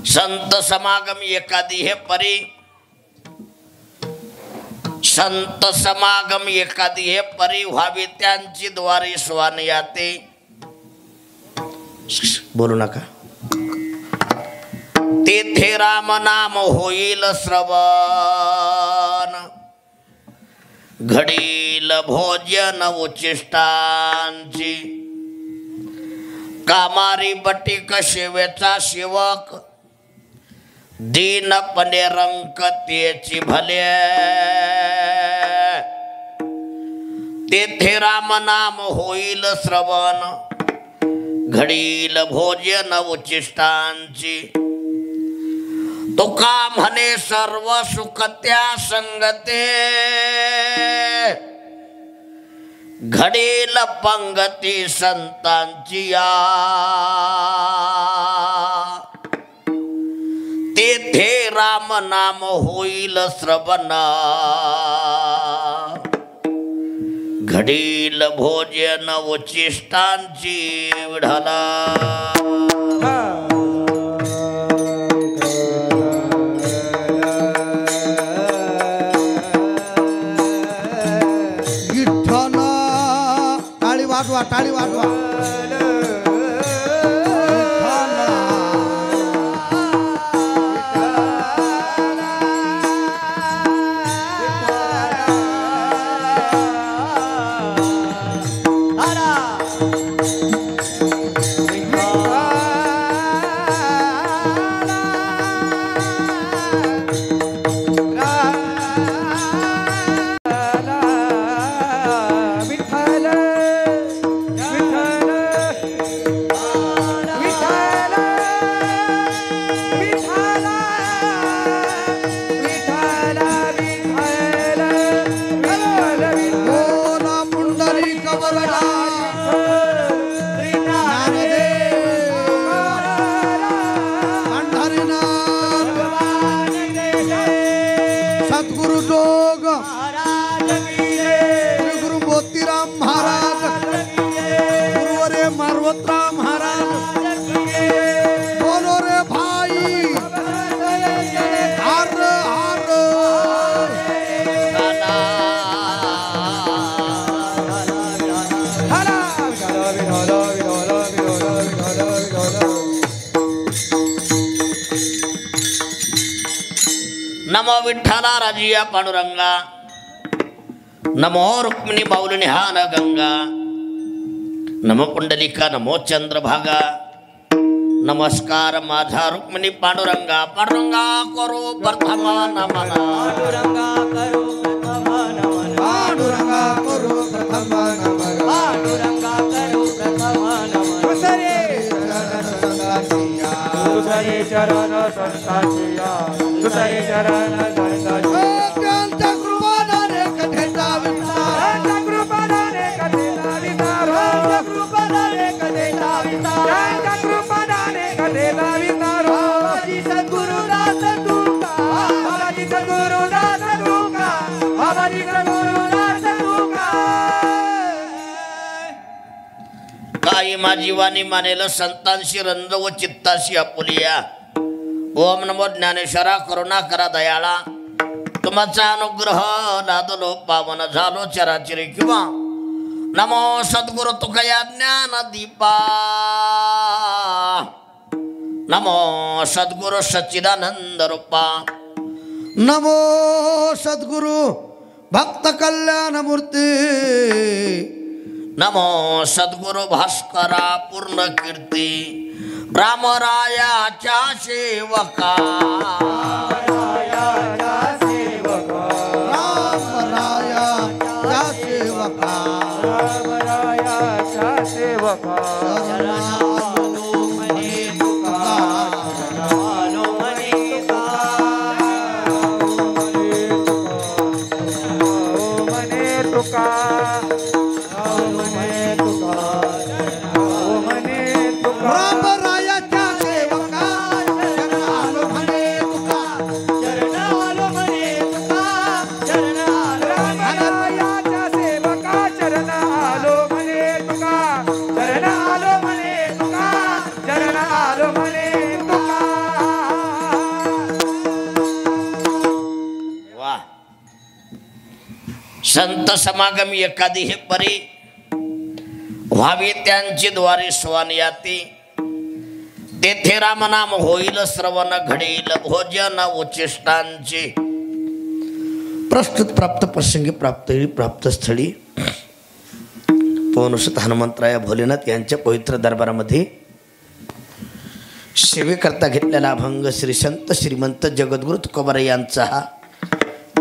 संत समागम एकादी हे परी, संत समागम एकादी हे परी व्हावी त्यांची द्वारे स्वान याते. बोलू नका. तेथे राम नाम होईल श्रवण, घडील भोजन उचिष्टांची. कामारी बटिक शिवेचा शिवक, दीनपणे रंकतेची भले. तेथे राम नाम होईल श्रवण, घडील भोजन उचिष्टांची. तुका म्हणे सर्व सुख त्या संगते, घडील पंगती संतांची या. तेथे राम नाम होईल श्रवण, घडील भोजन उचिष्टांची. विढला टाळी वाजवा. नमो विठ्ठला राजिया पांडुरंगा, नमो रुक्मिणी बाऊली निहान गंगा, नमो पुंडलिका, नमो चंद्रभागा. नमस्कार माझा रुक्मिणी पांडुरंगा. पांडुरंगा करो प्रथम नमन, पांडुरंगा करो प्रथम नमन, पांडुरंगा करो प्रथम नमन, पांडुरंगा करो प्रथम नमन. दुसरे चरण संताचिया, दुसरे चरण संताचिया. त्यांच्या कृपाने कथेचा विस्तार, त्यांच्या कृपाने कथेचा विस्तार, त्यांच्या कृपाने कथेचा विस्तार, त्यांच्या कृपाने कथेचा विस्तार. बाबाजी सद्गुरुदास तुका, बाबाजी सद्गुरुदास तुका, बाबाजी सद्गुरुदास तुका. काही माझी वाणी मानेल संतांशी रंज व चित्ताशी आपुलिया. ओम नमो ज्ञानेश्वरा, करुणा करा दयाळा. तुमचा अनुग्रह लादलो पावन झालो चराचरी किंवा. नमो सद्गुरु तुकया ज्ञान दीपा, नमो सद्गुरु सच्चिदानंद रूपा, नमो सद्गुरु भक्त कल्याण मूर्ती, नमो सद्गुरु भास्करा पूर्ण कीर्ती. रामरायाच्या सेवका, रामरायाच्या सेवका, रामरायाच्या सेवका, रामरायाच्या सेवका. शरणालो म्हणे तुका, शरणालो म्हणे तुका, म्हणे तुका, म्हणे तुका, म्हणे तुका. रामरायाच्या सेवका, शरणालो म्हणे तुका, शरणालो म्हणे तुका, शरणालो. रामरायाच्या सेवका, शरणालो म्हणे तुका, शरणालो म्हणे तुका, संत समागमी एखादी हे परी व्हावी त्यांची द्वारे स्वान याती तेथे रामनाम होईल श्रवण घडेल भोजन उच्चिष्टांचे प्रस्तुत प्राप्त प्रसंगी प्राप्त प्राप्त स्थळी पवनसुत हनुमंतराय भोलेनाथ यांच्या पवित्र दरबारामध्ये सेवेकरता घेतलेला अभंग श्री संत श्रीमंत जगद्गुरु तुकोबाराय यांचा हा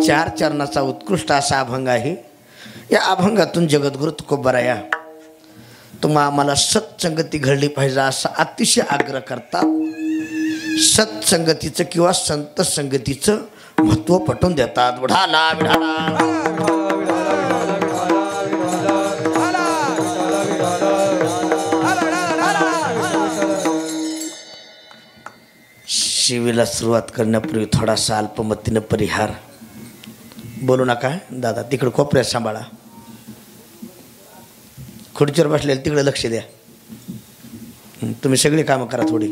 4 चरणाचा उत्कृष्ट असा अभंग आहे. या अभंगातून जगद्गुरु तुकोबाराया तुम्हा आम्हाला सत्संगती घडली पाहिजे असा अतिशय आग्रह करतात. सत्संगतीचं किंवा संत संगतीचं महत्त्व पटवून देतात. विढाला विढाला शिवीला सुरुवात करण्यापूर्वी थोडासा अल्पमतीनं परिहार. बोलू नका दादा, तिकडे कोपऱ्यात सांभाळा. खुर्चीवर बसलेले तिकडे लक्ष द्या. तुम्ही सगळी कामं करा थोडी.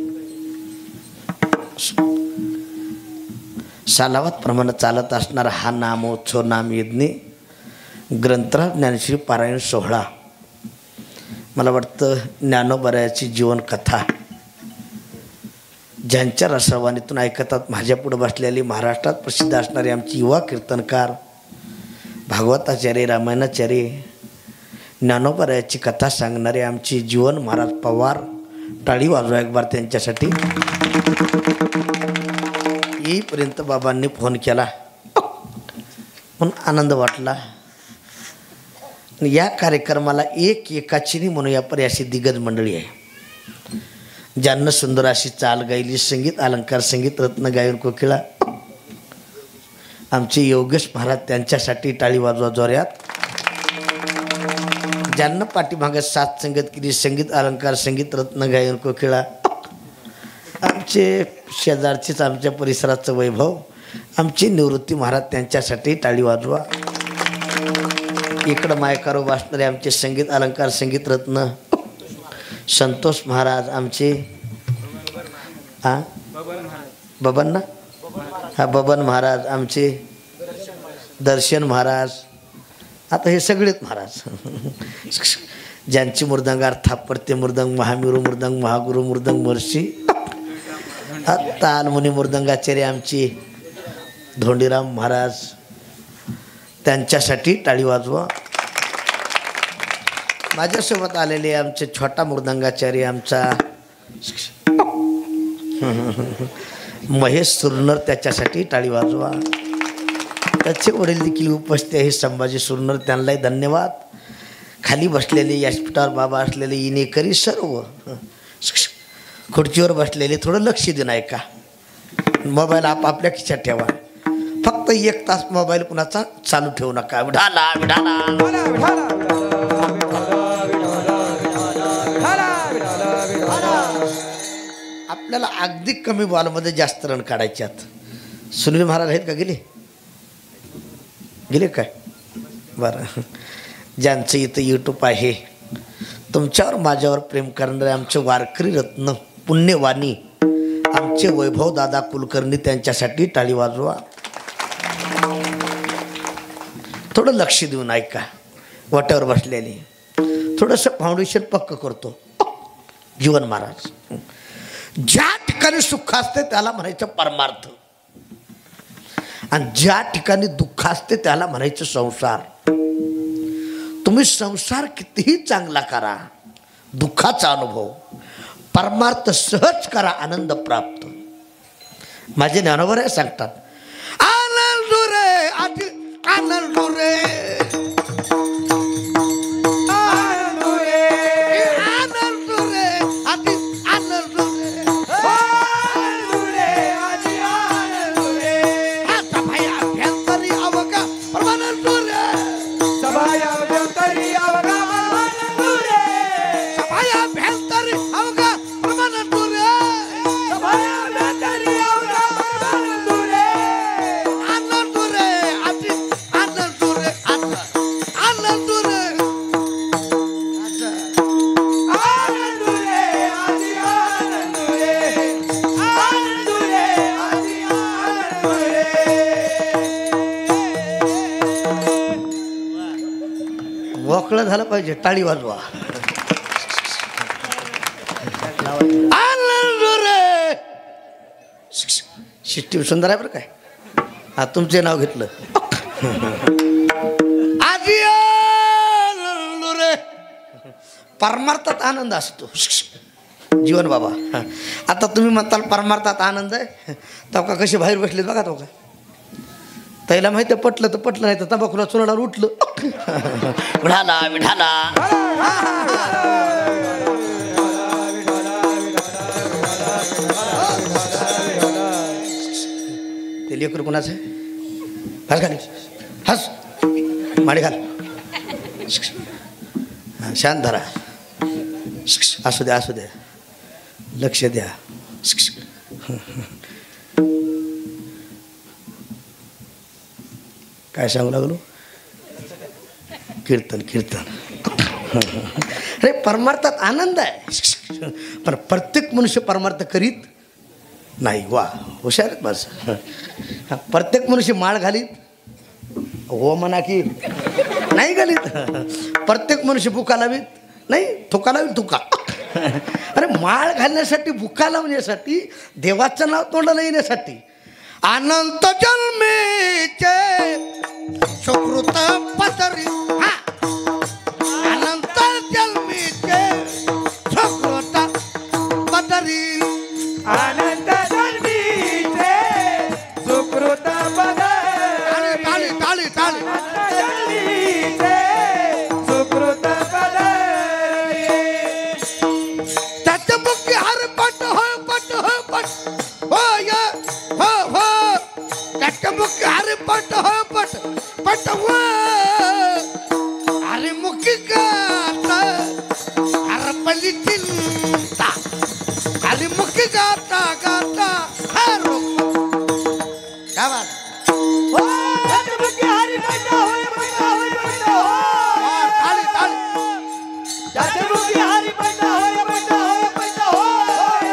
सालावात प्रमाणे चालत असणारा हा नामोत्सव नामयज्ञ ग्रंथराज ज्ञानश्री पारायण सोहळा. मला वाटतं ज्ञानोबारायाची जीवनकथा ज्यांच्या रसवाणीतून ऐकतात माझ्यापुढे बसलेली महाराष्ट्रात प्रसिद्ध असणारे आमचे युवा कीर्तनकार भागवताचार्य रामायणाचार्य ज्ञानोबारायाची कथा सांगणारे आमचे जीवन महाराज पवार. टाळी वाजवा एक बार त्यांच्यासाठी. येईपर्यंत बाबांनी फोन केला म्हणून आनंद वाटला. या कार्यक्रमाला एक एकाची नाही म्हणून या परी अशी दिग्गज मंडळी आहे ज्यांना सुंदर अशी चाल गायली. संगीत अलंकार संगीत रत्न गायन कोकिळा आमचे योगेश महाराज त्यांच्यासाठी टाळी वाजवा जोऱ्यात. ज्यांना पाठीमागे साथ संगत केली संगीत अलंकार संगीत रत्न गायन कोकिळा आमचे शेजारचेच आमच्या परिसराचं वैभव आमचे निवृत्ती महाराज त्यांच्यासाठी टाळी वाजवा. इकडं मायकारो वाचणारे आमचे संगीत अलंकार संगीत रत्न संतोष महाराज आमचे बबन ना हा बबन महाराज आमचे दर्शन महाराज. आता हे सगळेच महाराज ज्यांची मृदंगार थापडते मृदंग महामिरू मृदंग महागुरु मृदंग महर्षी तालमुनी मृदंगाचार्य आमचे धोंडीराम महाराज त्यांच्यासाठी टाळी वाजवा. माझ्यासोबत आलेले आमचे छोटा मृदंगाचार्य आमचा महेश सुरनर त्याच्यासाठी टाळी वाजवा. त्याचे वडील देखील उपस्थित आहे संभाजी सुरनर त्यांनाही धन्यवाद. खाली बसलेले यासपीठावर बाबा असलेले इनेकरी सर्व खुर्चीवर बसलेले थोडं लक्ष देऊन ऐका. मोबाईल आपापल्या खिशात ठेवा. फक्त 1 तास मोबाईल कुणाचा चालू ठेवू नका. विढाला विढाला आपल्याला अगदी कमी बॉलमध्ये जास्त रन काढायचे आहेत. सुनील महाराज आहेत का? गेले काय? बरं. ज्यांचं इथं यूट्यूब आहे तुमच्यावर माझ्यावर प्रेम करणारे आमचे वारकरी रत्न पुण्यवाणी आमचे वैभव दादा कुलकर्णी त्यांच्यासाठी टाळी वाजवा. थोडं लक्ष देऊन ऐका. वाट्यावर बसलेले थोडंसं फाउंडेशन पक्क करतो. जीवन महाराज ज्या ठिकाणी सुख असते त्याला म्हणायचं परमार्थ आणि ज्या ठिकाणी दुःख असते त्याला म्हणायचं संसार. तुम्ही संसार कितीही चांगला करा दुःखाचा अनुभव परमार्थ सहज करा आनंद प्राप्त. माझे ज्ञानोबा सांगतात आनंद रे आधी आनंद रे मोकळं झालं पाहिजे. टाळी वाजवा. आनंद रे. सिस्टीम सुंदर आहे बरं काय. हा तुमचे नाव घेतलं. आजी आनंद रे. परमार्थात आनंद असतो जीवन बाबा. आता तुम्ही म्हणताल परमार्थात आनंद आहे, तो का कसे बाहेर बसलेत बघा. तो का त्याला माहिती पटलं तर पटलं, नाही तर तंबाखूला चुनाडावर उठलं. विढाला विढाला. ते लेकर कोणाचं आहे. हस घाली हस माडी घाल. शांत धरा. असू द्या असू द्या, लक्ष द्या. काय सांगू लागलो. कीर्तन कीर्तन. अरे परमार्थात आनंद आहे, पण प्रत्येक मनुष्य परमार्थ करीत नाही. वा हुशार आहेत बस. प्रत्येक मनुष्य माळ घालीत हो म्हणा की नाही घालीत. प्रत्येक मनुष्य बुका लावीत नाही, थुका लावीत थुका. अरे माळ घालण्यासाठी, बुका लावण्यासाठी, देवाचं नाव तोंडाला येण्यासाठी. अनंत जन्मेचे सुकृत पदरी. अनंत जन्मेचे सुकृत पदरी. अनंत जन्मीचे सुकृत पदरी. टाळी टाळी टाळी. जन्मीचे सुकृत पदरी. त्याच्या मुखी हर पट हो पट हो पट होय हो हो. त्याच्या मुखी हर पट हो पट पट हो. अरे मुखी गाता हरपली चिंता. अरे मुखी गाता गाता हर काय बात. हो जन्मकी हरी बंदा होय बंदा होय बंदा होय. टाळी टाळी. जन्मकी हरी बंदा होय बंदा होय बंदा होय.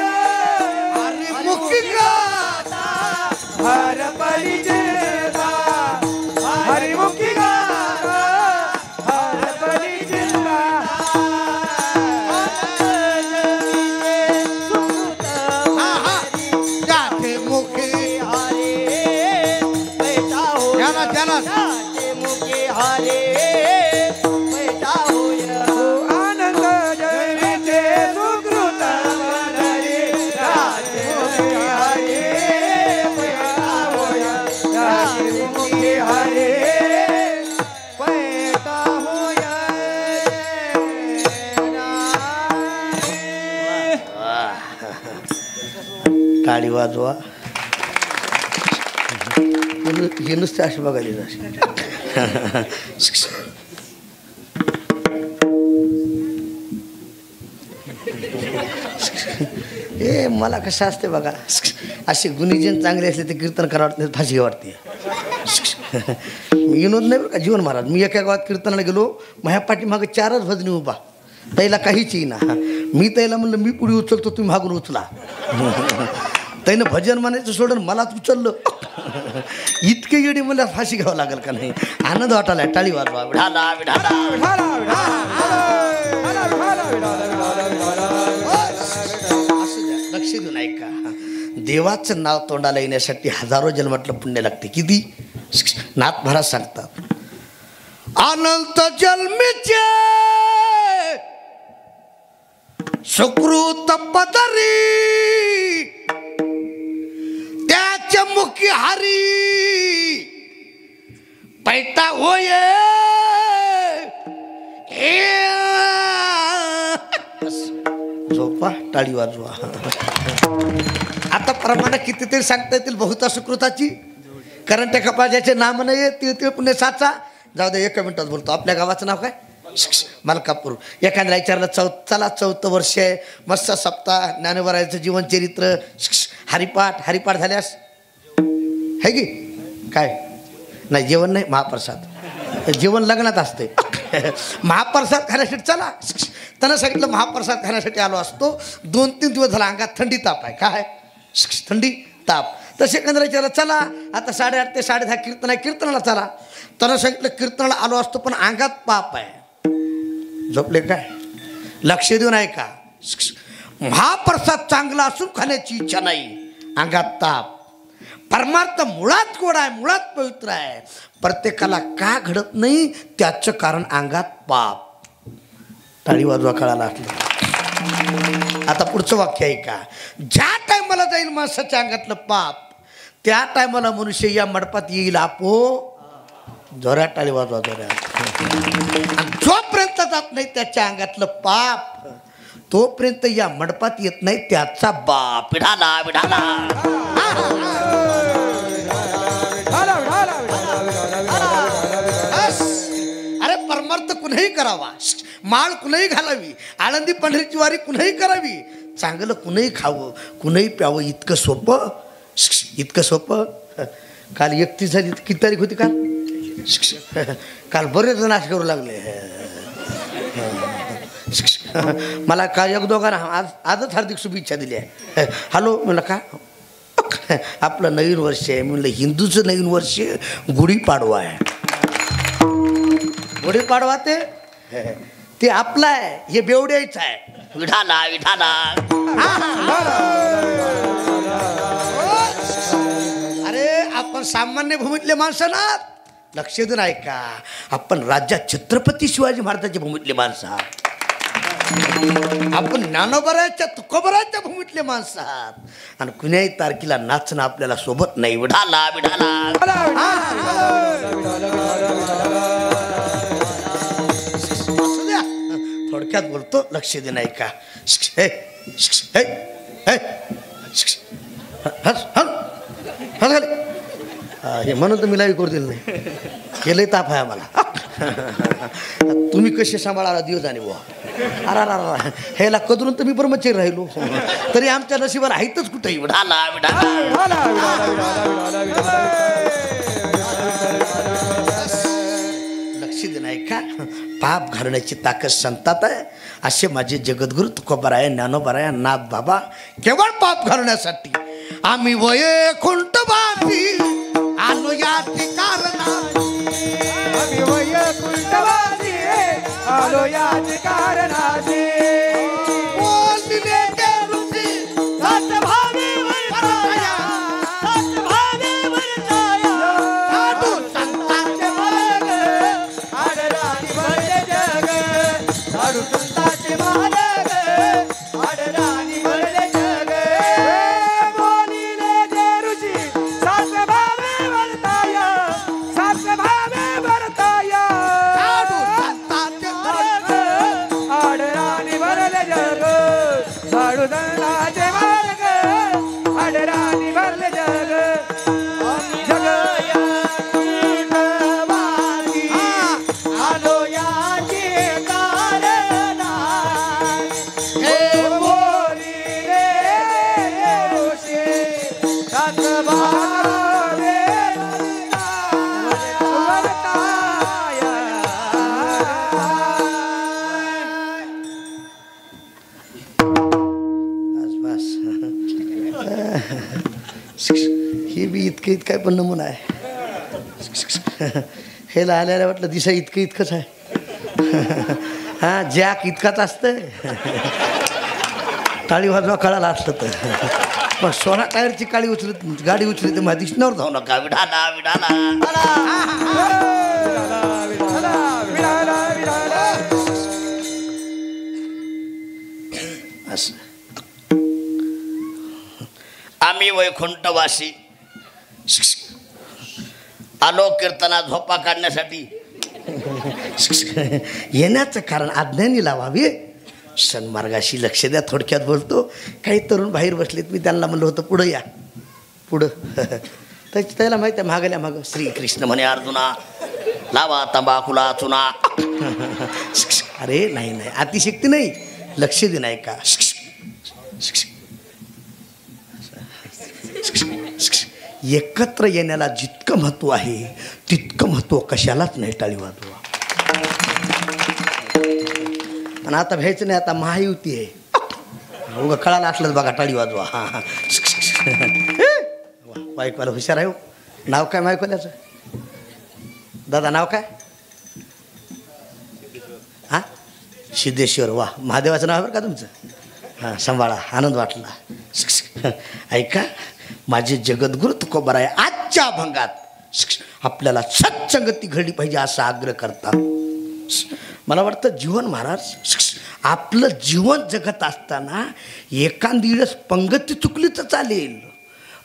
अरे मुखी गाता हर परी जिंदा हरिमुखी गाता हर परी जिंदा. हा हा. त्याचे मुखी हरे पैसा हो त्याला त्याला त्याचे मुखी हरे पैसा होय. आनंद जन्मीचे सुकृत पदरी. त्याचे मुखी हरे पैसा होय. त्याचे मुखी हरे पैसा होय. टाळी वाजवा. हे नुसते असे बघायला जायचे. ए मला कसं असते बघा, असे गुणीजन चांगले असले ते कीर्तन करा वाटत नाही, फाशी वाटते. विनोद नाही बरं का, जीवन महाराज. मी एका गावात कीर्तनाला गेलो, माझ्या पाठीमागे 4च भजनी उभा. त्याला काहीच येईना. मी त्याला म्हणलं मी पुढे उचलतो, तुम्ही मागून उचला. त्यानं भजन म्हणायचं सोडून मलाच उचललं. इतके येडी मला फाशी घ्यावं लागेल का नाही. आनंद वाटायला. टाळी वाजवा. विढाला विढाला. असू द्या, लक्ष देऊन ऐका. देवाचं नाव तोंडाला येण्यासाठी हजारो जन्मातलं पुण्य लागते. किती. नाथ महाराज सांगतात, अनंत जन्मीचे सुकृत पदरी. त्याच्या मुखी हरी पैता होय. झोपा. टाळी वाजवा. आता प्रमाणे कितीतरी सांगता येतील बहुता सुकृताची. कारण त्या कपाळाचे नाम नाही येत ते पुण्य साचा. जाऊ दे, 1 मिनिटात बोलतो. आपल्या गावाचं नाव काय. मलकापूर. एखाद्याला विचारलं चला 4थं वर्ष आहे, मस्त सप्ताह, ज्ञानेश्वराचं जीवनचरित्र, हरिपाठ. हरिपाठ झाल्यास है की काय नाही. जेवण नाही, महाप्रसाद. जेवण लग्नात असते. महाप्रसाद खाण्यासाठी चला. त्यानं सांगितलं महाप्रसाद खाण्यासाठी आलो असतो. 2-3 दिवस झाला अंगात थंडी ताप आहे. काय थंडी ताप. तर सेकंदरा विचारलं चला आता 8:30 ते 10:30 कीर्तन आहे, कीर्तनाला चला. त्यानं सांगितलं कीर्तनाला आलो असतो पण अंगात पाप आहे. झोपले काय? लक्ष देऊन ऐका. महाप्रसाद चांगला असून खाण्याची इच्छा नाही, अंगात ताप. परमार्थ मुळात गोड आहे, मुळात पवित्र आहे. प्रत्येकाला का घडत नाही त्याचं कारण अंगात पाप. टाळी वाजवा कळाला असलं. आता पुढचं वाक्य आहे का, ज्या टायमाला जाईल माणसाच्या अंगातलं पाप त्या टायमाला मनुष्य या मंडपात येईल आपो. जोरात टाळी वाजवा, जोरात. जोपर्यंत जात नाही त्याच्या अंगातलं पाप तोपर्यंत या मंडपात येत नाही त्याचा बाप. विढाला विढाला. अरे परमार्थ कुणीही करावा, माळ कुणीही घालावी, आळंदी पंढरीची वारी कुणीही करावी, चांगलं कुणीही खावं, कुणीही प्यावं, इतकं सोपं, इतकं सोपं. काल 31 झाली, किती तारीख होती काल? काल बरेच जण असं करू लागले. मला काय एक दोघांना आजच हार्दिक शुभेच्छा दिल्या. हॅलो म्हणलं का? आपलं नवीन वर्ष आहे म्हणलं. हिंदूचं नवीन वर्ष गुढीपाडवा आहे. गुढीपाडवा ते आपलं आहे, हे बेवड्याचं आहे. विठाला विठाला. अरे आपण सामान्य भूमीतले माणसं ना, लक्ष देऊन ऐका. आपण राज्यात छत्रपती शिवाजी महाराजांच्या भूमीतले माणसं आहात. आपण ज्ञानोबराच्या तुकोबराच्या भूमीतले माणसं आहात. आणि कुण्याही तारखेला नाचणं आपल्याला सोबत नाही. विठाला विठाला. थोडक्यात बोलतो, लक्ष देणं ऐका. हे म्हणून तर मी लाईव्ह करू दिलं नाही. हे लय ताप आहे आम्हाला. तुम्ही कसे सांभाळा दिवस आणि बुवा. अरा ह्याला कदरून तर मी ब्रह्मचारी राहिलो, तरी आमच्या नशिबाला आहेतच कुठेही. विठाला विठाला. लक्ष देणं ऐका. पाप घालण्याची ताकद संतात आहे. असे माझे जगद्गुरु तुकोबाराय, ज्ञानोबाराय, नाथ बाबा केवळ पाप घालण्यासाठी आम्ही वैकुंठवासी आलो या कारणाने. आम्ही वैकुंठवासी आलो या कारणाने. बोलले ते ऋषी सत्भावी वर्ताया, सत्भावी वर्ताया. साधू संतांचे मार्ग आडराणी भरले जग. साधू संतांचे मार्ग आडराणी भरले जग. बोलिले ते ऋषी सत्भावी वर्ताया, सत्भावी वर्ताया. साधू संतांचे मार्ग आडराणी भरले जग. साधू संतांचे मार्ग आडराणी भरले जग. जग या कुंडवासी आलो याचे कारण. हे बोलिले ऋषी सत्भावे वर्ताया. बस हे बी इतकं इतकं पण नमुना आहे. हेला आल्याला वाटलं दिसा इतकं इतकंच आहे. हा जॅक इतकाच असतं. टाळी वाजवा कळाला असलं तर. पण सोना टायरची काळी उचलत गाडी उचलली तर माझ्या दिसण्यावर जाऊ नका. विठाला विठाला. असं आम्ही वैकुंठवासी आलो कीर्तना झोपा काढण्यासाठी. येण्याचं कारण अज्ञानी लावावे. सन्मार्गाशी लक्ष द्या. थोडक्यात बोलतो. काही तरुण बाहेर बसलेत, मी त्यांना म्हणलं होतं पुढं या, पुढं. त्याला माहिती आहे मागल्या मागं श्रीकृष्ण म्हणे अर्जुना लावा तंबाखूला चुना. अरे नाही नाही, अतिशक्ती नाही. लक्ष दे नाही का. एकत्र येण्याला जितकं महत्व आहे तितकं महत्व कशालाच नाही. टाळी वाजवा. आणि आता भ्यायचं नाही, आता महायुती आहे. उगा कळाला असलंच बघा. टाळी वाजवा. हां माईकवाला हुशार आहे हो. नाव काय माईकवाल्याचं? दादा नाव काय? हां सिद्धेश्वर. वा, महादेवाचं नाव आहे बरं का तुमचं. हां, सांभाळा, आनंद वाटला. ऐका, माझे जगद्गुरु तुकोबाराय आजच्या अभंगात आपल्याला सत्संगती घडली पाहिजे असा आग्रह करतात. मला वाटतं जीवन महाराज आपलं जीवन जगत असताना एखादी वेळेस पंगती चुकली तर चालेल,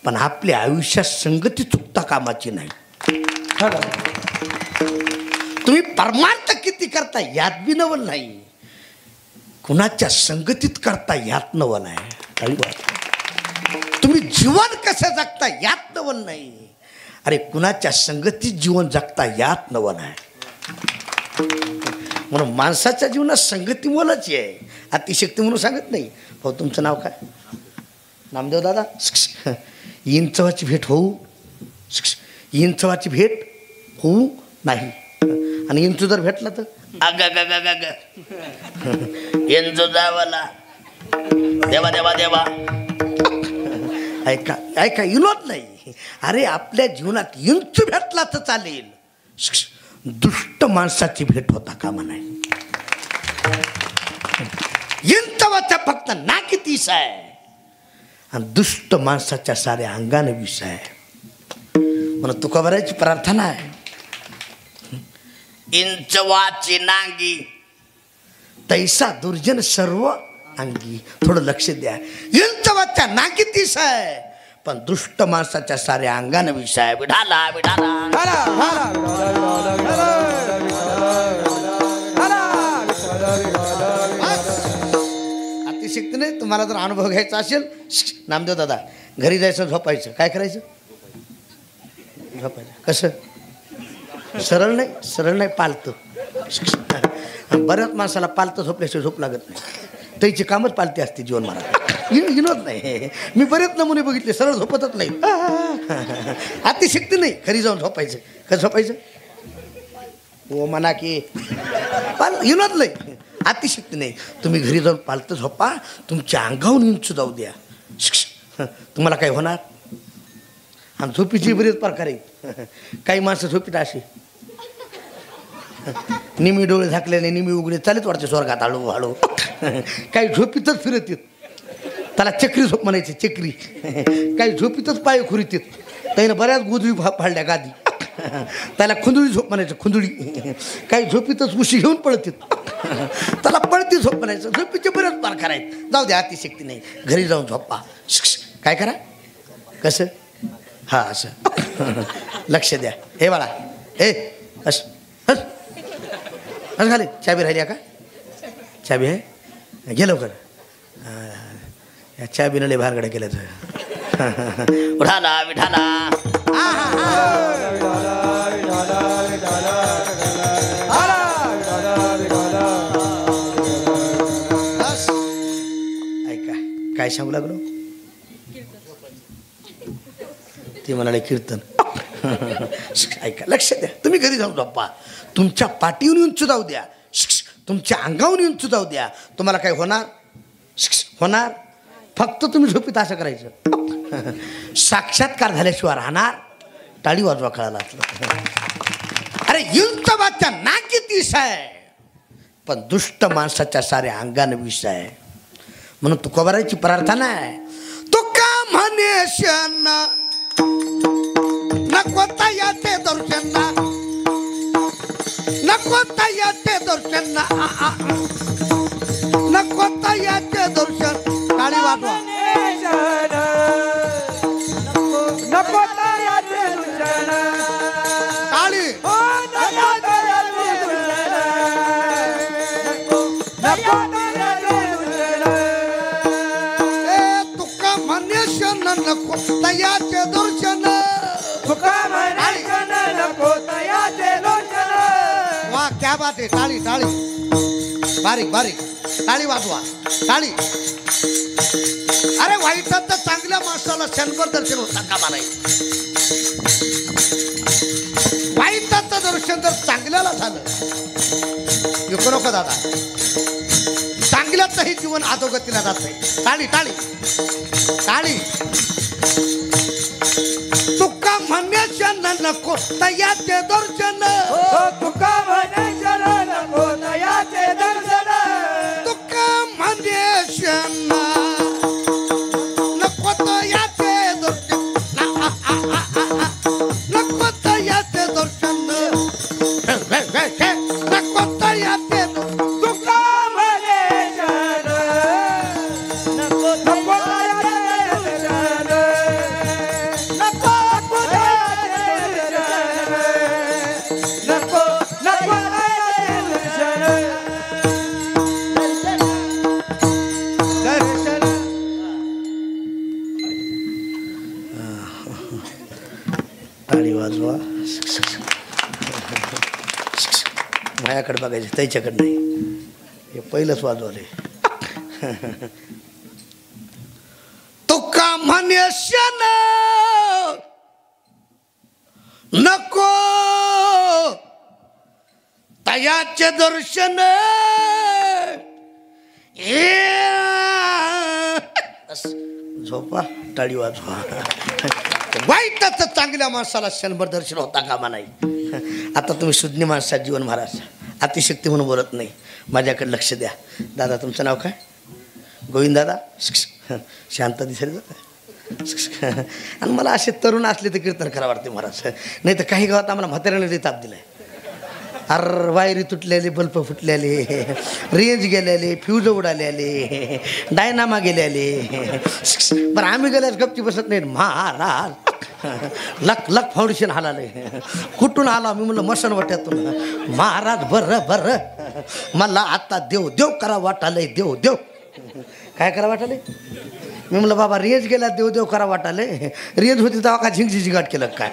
पण आपल्या आयुष्यात संगती चुकता कामाची नाही. तुम्ही परमार्थ किती करता यात बी नवल नाही, कुणाच्या संगतीत करता यात नवल आहे. तुम्ही जीवन कसं जगता यात नवल नाही, अरे कुणाच्या संगतीत जीवन जगता यात नवल आहे. म्हणून माणसाच्या जीवनात संगती मोलाची आहे, अतिशक्ती म्हणून सांगत नाही. भाऊ तुमचं नाव काय? नामदेव दादा. इंचवाची भेट होऊ, इंचवाची भेट होऊ नाही, आणि इंचू जर भेटला तर इंचू जावाला देवा देवा देवा. ऐका ऐका, विनोद नाही. अरे आपल्या जीवनात इंचू भेटला तर चालेल, दुष्ट माणसाची भेट होता कामा नाही. इंचवाचा फक्त नाकी 30 आहे आणि दुष्ट माणसाच्या साऱ्या अंगाने 20 आहे. म्हणून तुकोबाराची प्रार्थना आहे, इंचवाची नांगी तैसा दुर्जन सर्व अंगी. थोडं लक्ष द्या. इंचवाच्या नाकी 30 आहे, पण दुष्ट माणसाच्या साऱ्या अंगाने 20 आहे. विढाला विढाला. अतिशक्ती नाही. तुम्हाला जर अनुभव घ्यायचा असेल, नामदेव दादा, घरी जायचं, झोपायचं. काय करायचं? झोपायचं. कसं? सरळ नाही, सरळ नाही, पालतं. बऱ्याच माणसाला पालतं झोपल्याशिवाय झोप लागत नाही. त्याची कामच पालती असते जीवन महाराज. विनोद नाही. मी बरेच नमुने बघितले, सरळ झोपतच नाही. अतिशक्ती नाही. घरी जाऊन झोपायचं. कसं झोपायचं? ओ म्हणा की पाल, विनोद नाही, अतिशक्ती नाही. तुम्ही घरी जाऊन पालतं झोपा, तुमच्या अंगाहून इंचू जाऊ द्या, तुम्हाला काय होणार. आणि झोपीची बरेच प्रकार आहेत. काही माणसं झोपीत अशी निमी डोळे झाकल्याने निमी उघडे चालत वाटते स्वर्गात हळू हळू. काही झोपीतच फिरत येत, त्याला चक्री झोप म्हणायची, चक्री. काही झोपीतच पाय खुरीत येत, त्यानं बऱ्याच गोधळी फाडल्या गादी, त्याला खुंदुळी झोप म्हणायचं, खुंदुळी. काही झोपीतच उशी घेऊन पळत येत, त्याला पळती झोप म्हणायचं. झोपीचे बरेच प्रकार आहेत. जाऊ द्या, अतिशक्ती नाही. घरी जाऊन झोपा. काय करा? कसं? हां, असं. लक्ष द्या. हे बाळा, हे हस हस हस घाले. चाबी राहिली का? चाबी आहे, घे लवकर. या चाबीनं लय भारगड्या केल्या तर. विढाला विढाला. ऐका, काय सांगू लागलो? ते म्हणाले कीर्तन. ऐका, लक्ष द्या. तुम्ही घरी जाऊन झोपा. तुमच्या पाठीहून उंच जाऊ द्या, तुमच्या अंगाहून उंच जाऊ द्या. तुम्हाला काय होणार? होणार. फक्त तुम्ही झोपीत असं करायचं. साक्षात्कार झाल्याशिवाय राहणार. टाळी वाजवा कळाला. अरे इंचवाच्या नाकी 30 आहे, पण दुष्ट माणसाच्या साऱ्या अंगाने 20 आहे. म्हणून तुकोबाराची प्रार्थना आहे, तुका म्हणेशन नको याचे दर्शन, नको याचे दर्शन, नको याचे दर्शन. टाळी वाजवा. नको याचे दर्शन, टाळी. तुका म्हणेशन नको याचे दर्शन, तुका म्हणेशन नको याचे दर्शन. वा, क्या बात आहे. टाळी टाळी, बारीक बारीक टाळी वाजवा. टाळी. अरे वाईटात तर चांगल्या माणसाला क्षणभर दर्शन होता कामा नाही. वाईटाचं दर्शन जर चांगल्याला झालं, विकू नको दादा, चांगल्याचंही जीवन अधोगतीला जात नाही. टाळी टाळी टाळी. तुका म्हणेशन नको याचे दर्शन, तुका म्हणेशन नको याचे दर्शन. टाळी वाजवा. माझ्याकडे बघायचे त्याच्याकडे नाही, हे पहिलंच वाजवले. तुका म्हणेशन नको तयाचे दर्शन झोपा टाळी वाजवा. वाईटाचं चांगल्या माणसाला क्षणभर दर्शन होता कामा नाही. आता तुम्ही सुज्ञ माणसात जीवन महाराज अतिशक्ती म्हणून बोलत नाही, माझ्याकडे लक्ष द्या. दादा तुमचं नाव काय? गोविंद दादा. शांत दिसेल आणि मला असे तरुण असले तर कीर्तन करा वाटते महाराज. नाही तर काही गावात आम्हाला म्हाताऱ्याने ताप दिलाय. अर वायरी तुटलेले, बल्ब फुटलेले, रेंज गेलेले, फ्यूज उडालेले, डायनामा गेलेले. बरं आम्ही गेल्यास गपची बसत नाही. महाराज लक लक फाउंडेशन हालाले. कुठून आला मी म्हणलं मसन वाट्यातून. महाराज बरं बरं मला आता देव देव करा वाटालय, देव देव. काय करा वाटाले? मी म्हणलं बाबा रेंज गेला, देव देव करा वाटाले. रेंज होती तेव्हा का झिंगझिंगाट केलं काय?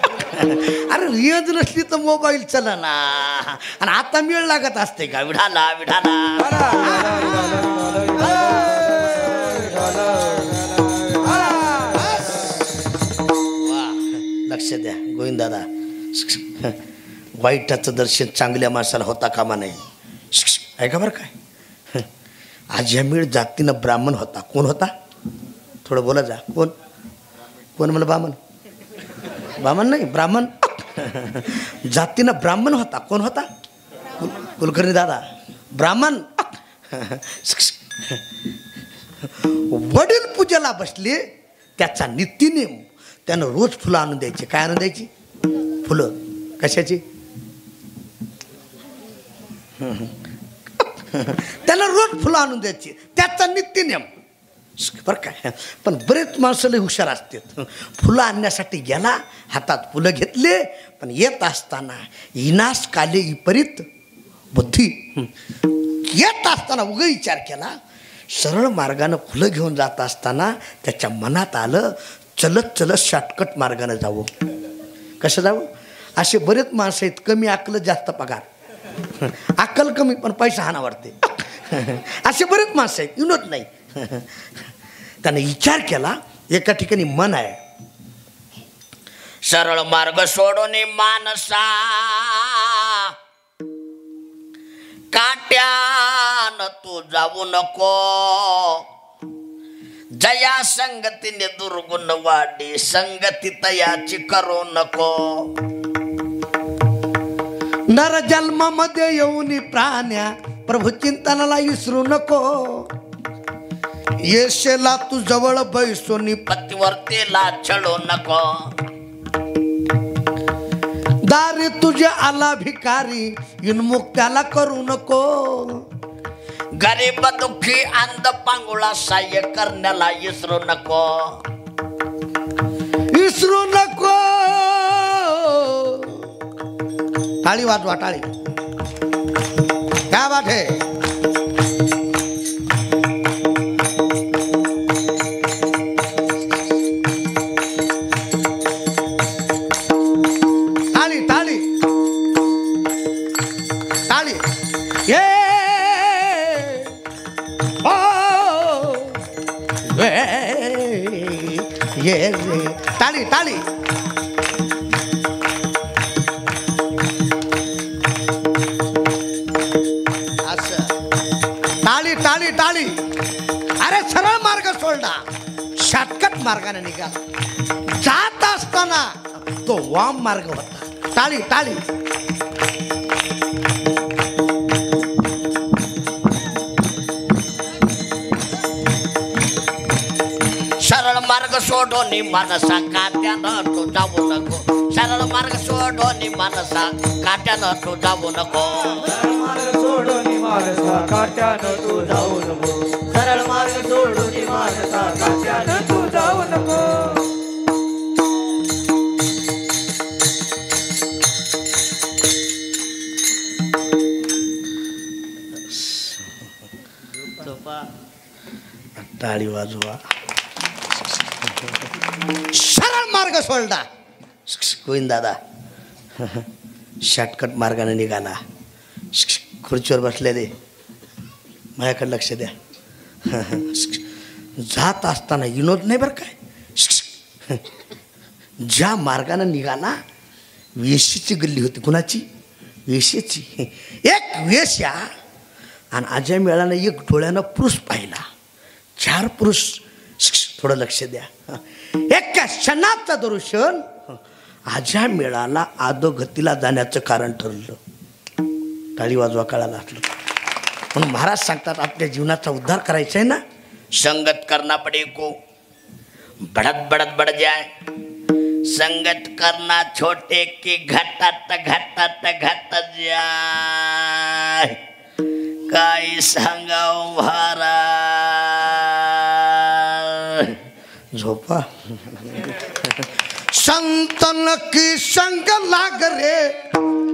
अरे रेंज नसली तर मोबाईल चला ना, आणि आता मेळ लागत असते का? विढाला विढाला. लक्ष द्या गोविंद दादा. वाईटाचं दर्शन चांगल्या माणसाला होता कामा नाही. ऐका बरं काय, अजमेर जातीनं ब्राह्मण होता. कोण होता? थोडं बोला जा. कोण कोण म्हणलं? ब्राह्मण. ब्राह्मण नाही, ब्राह्मण जातीनं ब्राह्मण होता. कोण होता? कुलकर्णी दादा. ब्राह्मण. वडील पूजेला बसले, त्याचा नित्यनेम त्यानं रोज फुलं आणून द्यायची. काय आणून द्यायची? फुलं. कशाची? त्याला रोज फुलं आणून द्यायची, त्याचा नित्यनेम. बरं काय, पण बरेच माणसं लय हुशार असतात. फुलं आणण्यासाठी गेला, हातात फुलं घेतले, पण येत असताना विनाश काले विपरीत बुद्धी. येत असताना उगा विचार केला. सरळ मार्गानं फुलं घेऊन जात असताना त्याच्या मनात आलं चलत चलत शॉर्टकट मार्गानं जावं. कसं जावं? असे बरेच माणसं आहेत, कमी अक्कल जास्त पगार. अक्कल कमी पण पैसा हाना वाटते. असे बरेच माणसं आहेत, विनोद नाही. त्याने विचार केला, एका ठिकाणी मन आहे. सरळ मार्ग सोडून मानसा काट्यान तू जाऊ नको. जया संगतीने दुर्गुण वाढी, संगती तयाची करू नको. नर जन्मामध्ये येऊन प्राण्या प्रभू चिंतनाला विसरू नको. येशेला तू जवळ बैसोनी पतिवर्तीला छळू नको. दारी तुझे आला भिकारी, इनमुक्त्याला करू नको. गरीब दुःखी अंध पांगुळा सहाय्य करण्याला विसरू नको. विसरू नको. टाळी वाजवा, टाळी. क्या बात है. टाळी टाळी टाळी. ये ओ ये टाळी टाळी. टाळी टाळी टाळी. अरे सरळ मार्ग सोडला, शॉर्टकट मार्गाने निघाला. जात असताना तो वाम मार्ग होता. टाळी टाळी. सरळ मार्ग सोडून मानसा काट्यानं तू जाऊ नको. सरळ मार्ग सोडून मानसा काट्यानं तू जाऊ नको. मार्ग सोडून मानसा काट्यानं तू जाऊ नको. सरळ मार्ग सोडून मानसा काट्यानं तू जाऊ नको. टाळी वाजवा. सरळ मार्ग सोडला, गोविंद दादा शॉर्टकट मार्गाने निघाला. खुर्चीवर बसलेले माझ्याकडे लक्ष द्या. जात असताना विनोद नाही बरं काय. ज्या मार्गानं निघाला वेशीची गल्ली होती. कुणाची? वेशीची. एक वेश्या आणि अजय मेळानं एक डोळ्यानं पुरुष पाहिला. 4 पुरुष. थोडं लक्ष द्या. एका क्षणाचं दर्शन अजय मेळाला अधोगतीला जाण्याचं कारण ठरलं. टाळी वाजवा कळाला असलं. म्हणून महाराज सांगतात आपल्या जीवनाचा उद्धार करायचा आहे ना, संगत करना पड़े को बढ़त बढ़त बढ़ जाए. संगत करना छोटे की घटत घटत घटत जाए. काय सांगाव भारा. झोपा. संतन की संग लाग रे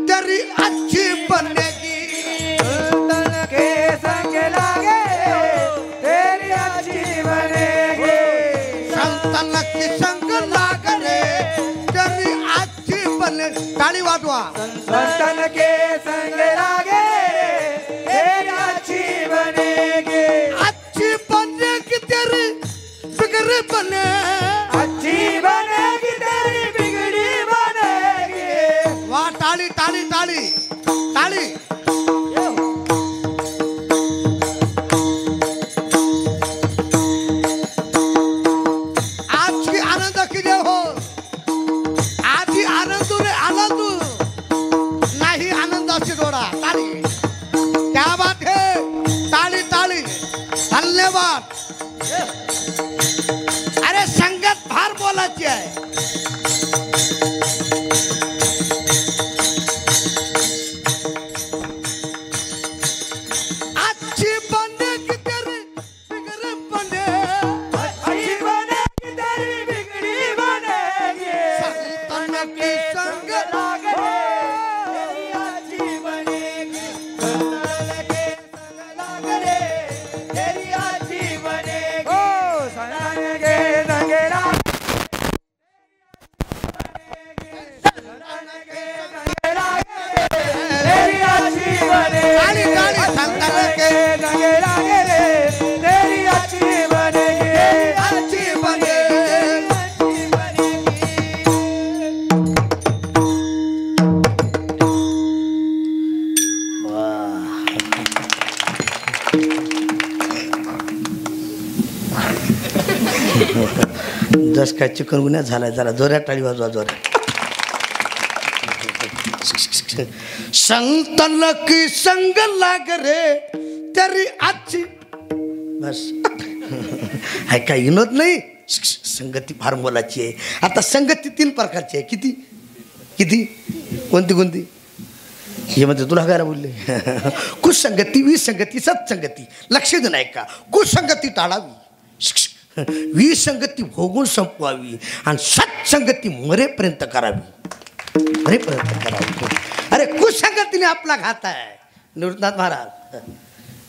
तेरी अच्छी बनेगी. संतन के संग लागे तेरी अच्छी बनेगी. संतन की संग लाग रे तेरी अच्छी बनेगी. टाळी वाजवा. संतन के संग लागे तेरी अच्छी बनेगी. अच्छी बनेगी तेरी बिगड़ी बने. अच्छी बनेगी तेरी बिगड़ी बनेगी. वाह टाळी टाळी टाळी टाळी. आज की आनंद किती हो. आधी आनंद रे आनंद नाही आनंदाची जोडा. टाळी. क्या बात है. टाळी टाळी. धन्यवाद. अरे संगत फार बोलायची आहे. अच्छी बनेगी तेरी बिगड़ी बने. अच्छी बनेगी तेरी बिगड़ी बनेगी. संतन की संग लागे तेरी अच्छी बनेगी. संतन के संग लागे तेरी अच्छी बनेगी. ओ संतन के संग लागे संतन के संग लागे तेरी अच्छी बनेगी. टाळी टाळी. संतन के संग लागे रे तेरी अच्छी बनेगी. अच्छी बने. अच्छी बनेगी. जस काय चिकनगुन्या झालाय. जरा जोऱ्यात टाळी वाजवा. जोऱ्यात. संतन की संग लाग रे तेरी अच्छी. बस. हाय काय विनोद नाही. संगती फार मोलाची आहे. आता संगती 3 प्रकारची आहे. किती किती कोणती कोणती हे म्हणते तुला काय बोलले. कुसंगती, विसंगती, सत्संगती. लक्ष देऊन ऐका. कुसंगती टाळावी. विसंगती भोगून संपवावी आणि सत्संगती मरेपर्यंत करावी. मरेपर्यंत करावी. अरे कुसंगतीने आपला घात आहे निवृत्तनाथ महाराज.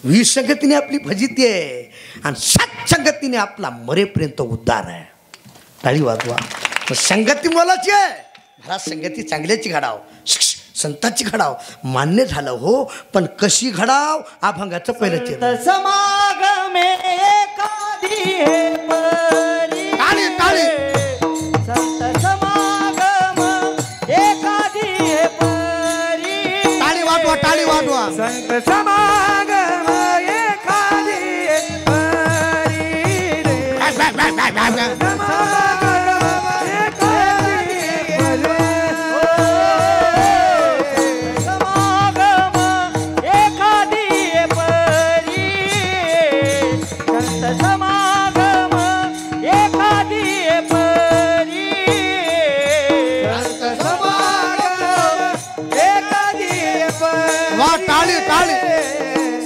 विसंगतीने आपली फजिती आहे आणि सत्संगतीने आपला मरेपर्यंत उद्धार आहे. टाळी वाजवा. संगती मोलाची आहे. महाराज संगती चांगल्याची घडाव, संतांची घडाव. मान्य झालं हो, पण कशी घडाव अभंगाचं पहिलं. समागम एकादी हे परी. टाळी टाळी. संत समागम एकादी हे परी. टाळी वाजवा. टाळी वाजवा. संत समागम एकादी हे परी रे. टाळी टाळी.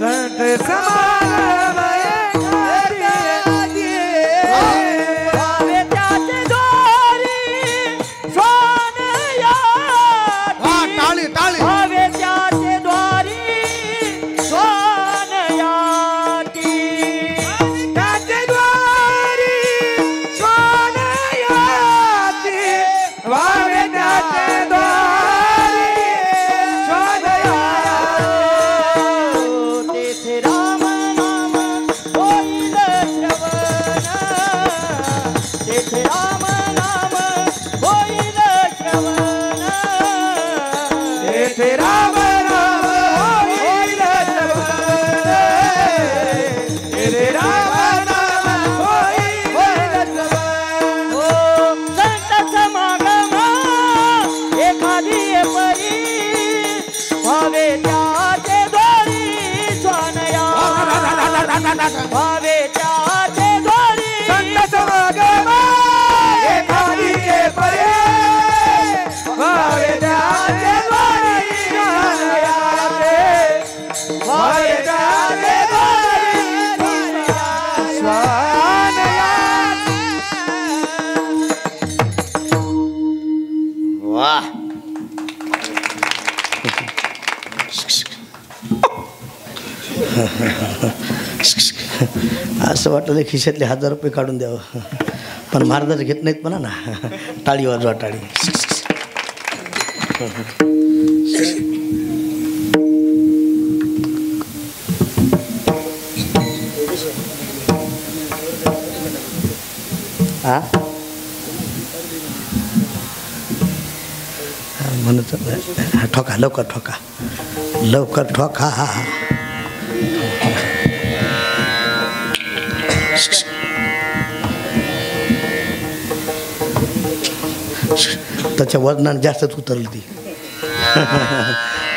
संत समागम एकादी भावे त्याचे द्वारी सोनयाती. टाळी टाळी. भावे त्याचे द्वारी सोनयाती. त्याचे द्वारी सोनयाती. भावे भावेच्या शेजारी संत समागम एखादी ये परे भावेच्या शेजारी ज्ञानयाते भावेच्या शेजारी स्वानयाते. वाह असं वाटलं खिशातले 1000 रुपये काढून द्यावं, पण महाराज घेत नाहीत म्हणा ना. टाळी वाजवा टाळी. हा म्हणत ठोका लवकर ठोका लवकर ठोका. त्याच्या वजनाने जास्तच उतरली ती.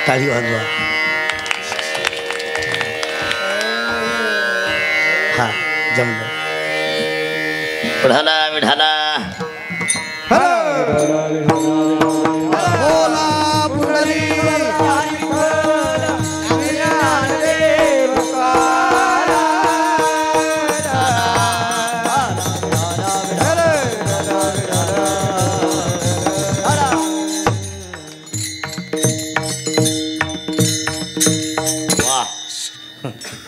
टाळी वाजवा. हा जमलं. विढाला विढाला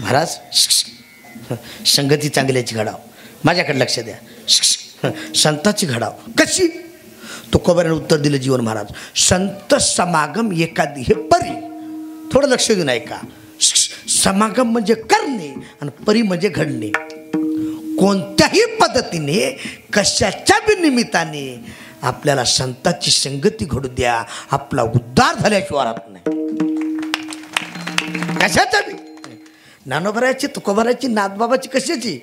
महाराज संगती चांगल्याची घडाव. माझ्याकडे लक्ष द्या. संताची घडाव कशी? तुकोबाराने उत्तर दिलं जीवन महाराज. संत समागम एखादी हे परी. थोडं लक्ष देऊन ऐका. समागम म्हणजे करणे आणि परी म्हणजे घडणे. कोणत्याही पद्धतीने कशाच्या बी निमित्ताने आपल्याला संताची संगती घडू द्या, आपला उद्धार झाल्याशिवाय राहत नाही. कशाच्या बी. ज्ञानोबराची तुकोबाराची नाथबाबाची कशाची.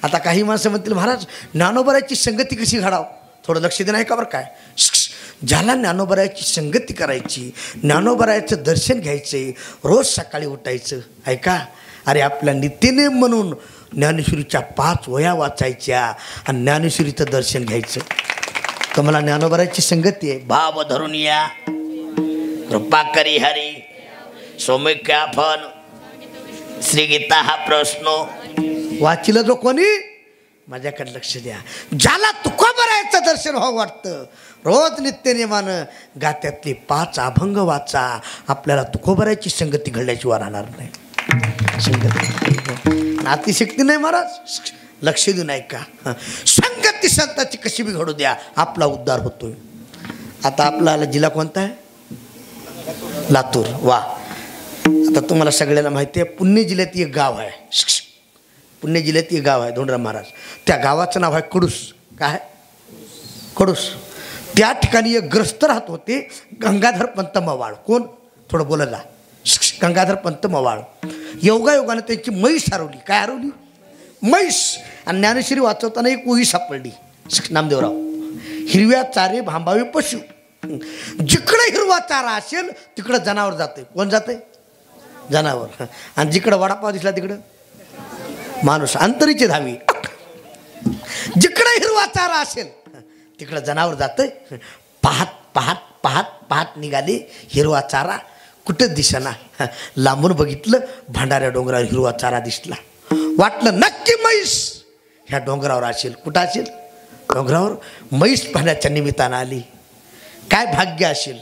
आता काही माणसं म्हणतील महाराज ज्ञानोबराची संगती कशी घडाव. थोडं लक्ष देणं आहे का बरं काय. ज्याला ज्ञानोबराची संगती करायची, ज्ञानोबराचं दर्शन घ्यायचं, रोज सकाळी उठायचं. ऐका, अरे आपल्या नित्यनेम म्हणून ज्ञानेश्वरीच्या 5 वह्या वाचायच्या आणि ज्ञानेश्वरीचं दर्शन घ्यायचं. तर मला ज्ञानोबराची संगती आहे. भाव धरून या कृपा करी हरी सौमिक्या फन श्री गीता हा प्रश्न वाचिलं जो कोणी माझ्याकडे लक्ष द्या. ज्याला तुकोबाराचं दर्शन व्हावं वाटतं, रोज नित्यनेमानं गात्यातले 5 अभंग वाचा. आपल्याला तुकोबाराची संगती घडल्याशिवाय राहणार नाही. संगती नातीशक्ती नाही महाराज. लक्ष देऊन ऐका. संगती संताची कशी बी घडू द्या, आपला उद्धार होतोय. आता आपला जिल्हा कोणता आहे? लातूर. वा. आता तुम्हाला सगळ्यांना माहिती आहे पुणे जिल्ह्यात एक गाव आहे. पुणे जिल्ह्यात एक गाव आहे धोंडराम महाराज. त्या गावाचं नाव आहे कडूस. काय? कडूस. त्या ठिकाणी एक ग्रस्त राहत होते गंगाधर पंत मवाळ. कोण? थोडं बोला जा. गंगाधर पंत मवाळ. योगायोगानं त्यांची म्हैस हरवली. काय हरवली? म्हैस. आणि ज्ञानेश्वरी वाचवताना एक ओळी सापडली. नामदेवराव. हिरव्या चारे भांबावे पशु. जिकडे हिरवा चारा असेल तिकडं जनावर जाते. कोण जाते? जनावर. आणि जिकडं वडापाव दिसला तिकडं माणूस. अंतरीची धावी. जिकडे हिरवा चारा असेल तिकडं जनावर जातं. पाहत पाहत पाहत पाहत निघाले. हिरवा चारा कुठंच दिसेना. लांबून बघितलं, भांडाऱ्या डोंगरावर हिरवा चारा दिसला. वाटलं नक्की म्हैस ह्या डोंगरावर असेल. कुठं असेल? डोंगरावर. म्हैस पाहण्याच्या निमित्तानं आली. काय भाग्य असेल.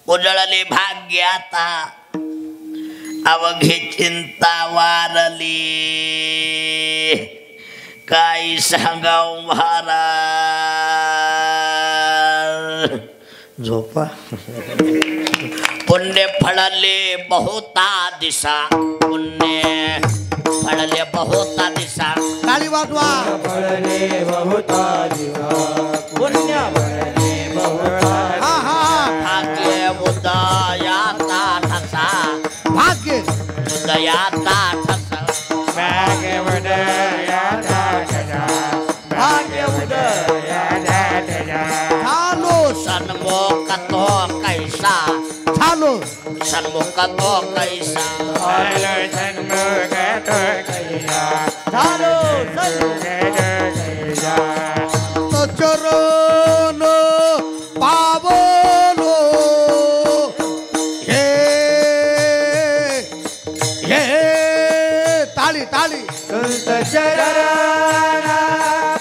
उजळले भाग्य आता अवघे चिंता वारली. काय सांगाव महाराज. झोपा. पुण्य फळले बहुता दिसा. पुण्य फळले बहुता दिसा. टाळी वाजवा. फळले बहुता दिवा पुण्य फळले बहुता. भाग्य उदयाता ठसा. भाग्य उदयाता ठसा. भाग्य उदयाता ठसा. भाग्य उदयाता ठसा. झालो. सन्मुख तो कैसा. झालो. सन्मुख तो कैसा. सन्मुख तो कैसा. झालो संत जय जय जय जय चरण पावलो हे हे ताली ताली संत चरण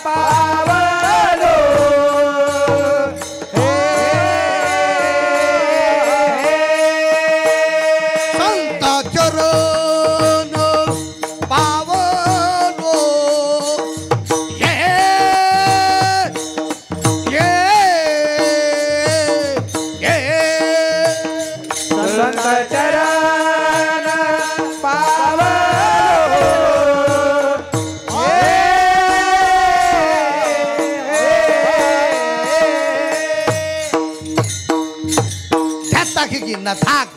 पावलो संत चरण पावलो हे हे हे संत चरण पावलो ह्यात टाकी की ना थाक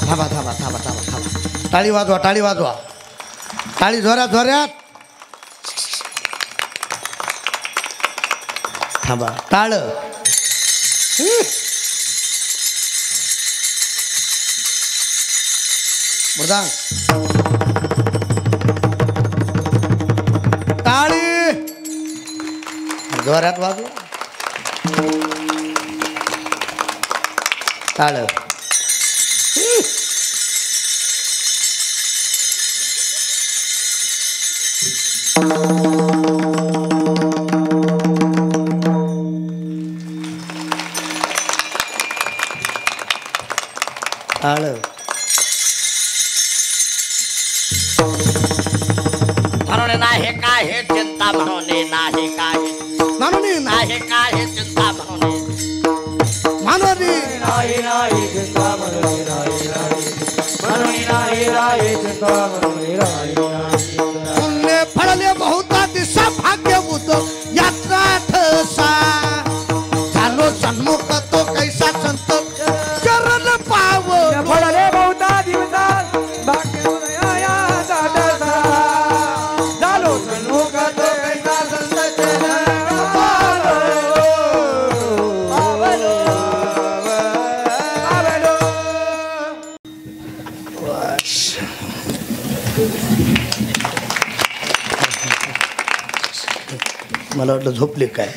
थांबा थांबा थांबा थांबा थांबा टाळी वाजवा टाळी वाजवा टाळी जोरात जोरात थांबा टाळ मृदांग टाळी जोरात वाजवा टाळ टाळ म्हणून नाही काय हे चिंता म्हणून नाही काय मानवनी नाही काय हे चिंता म्हणून मानवनी नाही नाही चिंता म्हणून नाही नाही म्हणून नाही नाही चिंता म्हणून नाही नाही पुण्य फळले बहुता दिसा भाग्य बुद्ध यात्रा ठसा झालो सन्मुख तो कैसा संत चरण पाव फळले बहुता दिवसात भाग्योदया दाटसा झालो सन्मुख तो कैसा संत चरण पावलो पावलो पावलो मला वाटलं झोपले काय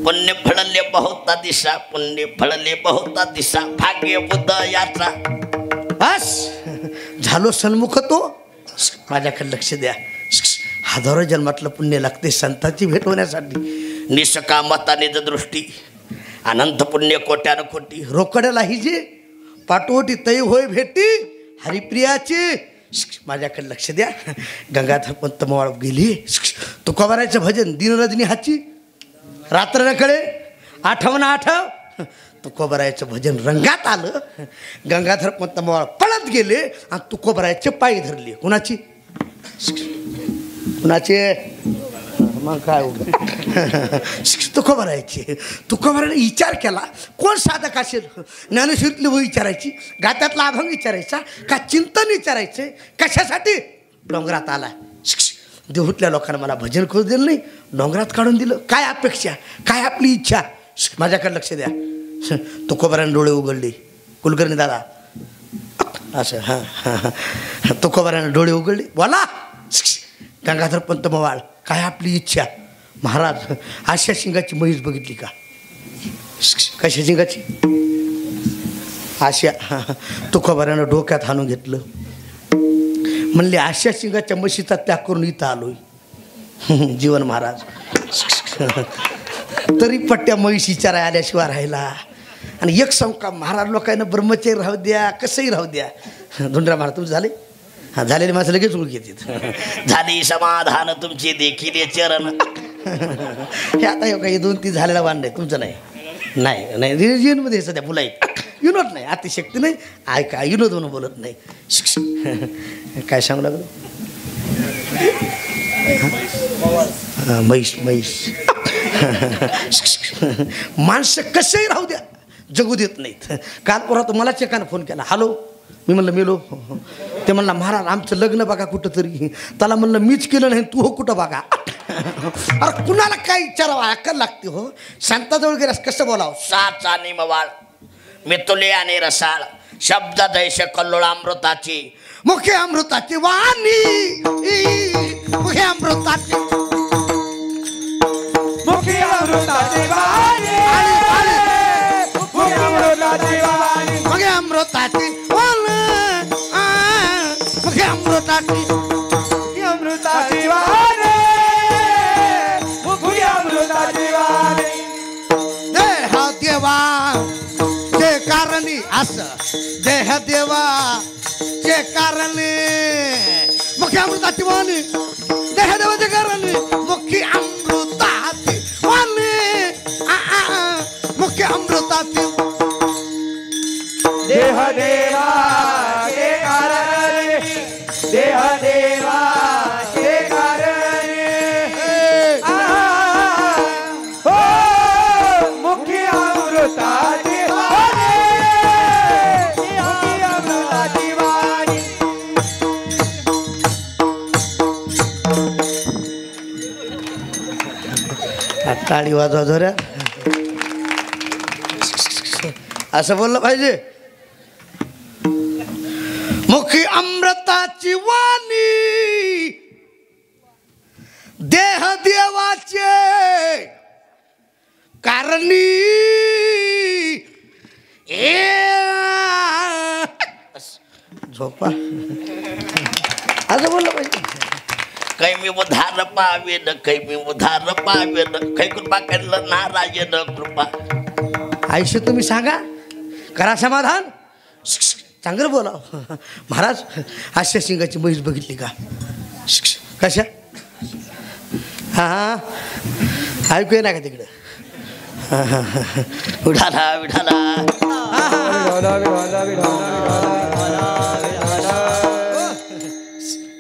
पुण्य फळले बहुता दिशा पुण्य फळले बहुता दिशा भाग्य बुद्ध यात्रा बस झालो सन्मुख तो माझ्याकडे लक्ष द्या हजारो जन्मातलं पुण्य लागते संतांची भेट होण्यासाठी निष्कामता निज दृष्टी अनंत पुण्य कोट्यान कोटी रोकड्याला ही जे पाठवटी तै होय भेटी हरिप्रियाची माझ्याकडे लक्ष द्या गंगाधर पंत मवाळ गेली तुकोबारायचं भजन दिनरजनी हाची रात्र न कळे आठव ना आठव तुकोबारायचं भजन रंगात आलं गंगाधर पंत मवाळ पळत गेले आणि तुकोबारायचे पायी धरले कुणाची कुणाचे मग काय तुकोबारायचे तुकोबाराने विचार केला कोण साधक असेल ज्ञानेश्वरीतली वही विचारायची गात्यातला अभंग विचारायचा का चिंतन विचारायचे कशासाठी डोंगरात आला देहूतल्या लोकांना मला भजन करू दिलं नाही डोंगरात काढून दिलं काय अपेक्षा काय आपली इच्छा माझ्याकडे लक्ष द्या तुकोबाराने डोळे उघडले कुलकर्णी दादा असं हां हां हां तुकोबाराने डोळे उघडले बोला गंगाधर पंत मवाळ काय आपली इच्छा महाराज आशा शिंगाची म्हैस बघितली का कशा शिंगाची आशा हां तुकोबारानं डोक्यात हाणून घेतलं म्हणले आशा शिंगाच्या म्हशीचा त्याग करून इथं आलोय जीवन महाराज तरी पट्ट्या म्हैस विचारा आल्याशिवाय राहिला आणि एक संका महाराज लोकांना ब्रह्मचर्य राहू द्या कसंही राहू द्या धुंडरा महाराज तुमचं झाले हां झालेले माणसं लगेच उळ घेतात झाली समाधान तुमची देखील चरण हे आता हे काही 2-3 झालेला वाण नाही तुमचं नाही नाही नाही रिलिजनमध्ये सध्या बुलाई विनोद नाही अतिशक्ती नाही ऐका विनोद म्हणून बोलत नाही काय सांगू लागलो म्हैस म्हैस माणसं कसेही राहू द्या जगू देत नाहीत. काल परवा तर मला चेकानं फोन केला, हॅलो. मी म्हणलं मेलो. ते म्हणला महाराज आमचं लग्न बघा कुठं तरी. त्याला म्हणलं मीच केलं नाही, तू हो कुठं बघा. अरे कुणाला काय विचारावं, अक्कल लागते हो. शांताजवळ गेल्यास कसं बोलावं. साच आणि मवाळ मितुले आणि रसाळ शब्द दैश कल्लोळामृताची मुखे अमृताची वाणी मुखे अमृताची मुखी अमृताची वाणी मुखी अमृताची वाणी मुखे अमृताची मुखे अमृताची अमृताची वाणी मुखी अमृताची वाणी देह देवा चे कारणी असं देह देवा चे कारणी मुख्य अमृताची वाणी देह देवाचे कारणी मुख्य अमृताची वाणी मुख्य अमृताची देह देवा के कारण देह देवा के कारण हो मुखी अमृताची वाणी मुखी अमृताची वाणी टाळी वाजवा जोऱ्या. असं बोललं पाहिजे. मुखी अमृताची वाणी देह देवाचे कारणी झोपा. असं बोललं पाहिजे. काही मी उधार पावेन काही मी उधार पावेन काही कृपा केलं नारायण कृपा. आयुष्य तुम्ही सांगा, करा समाधान, चांगलं बोला. महाराज हास्य सिंगाची म्हैस बघितली का? कशा? हां ऐकू ये ना का तिकडं. विठाला विठाला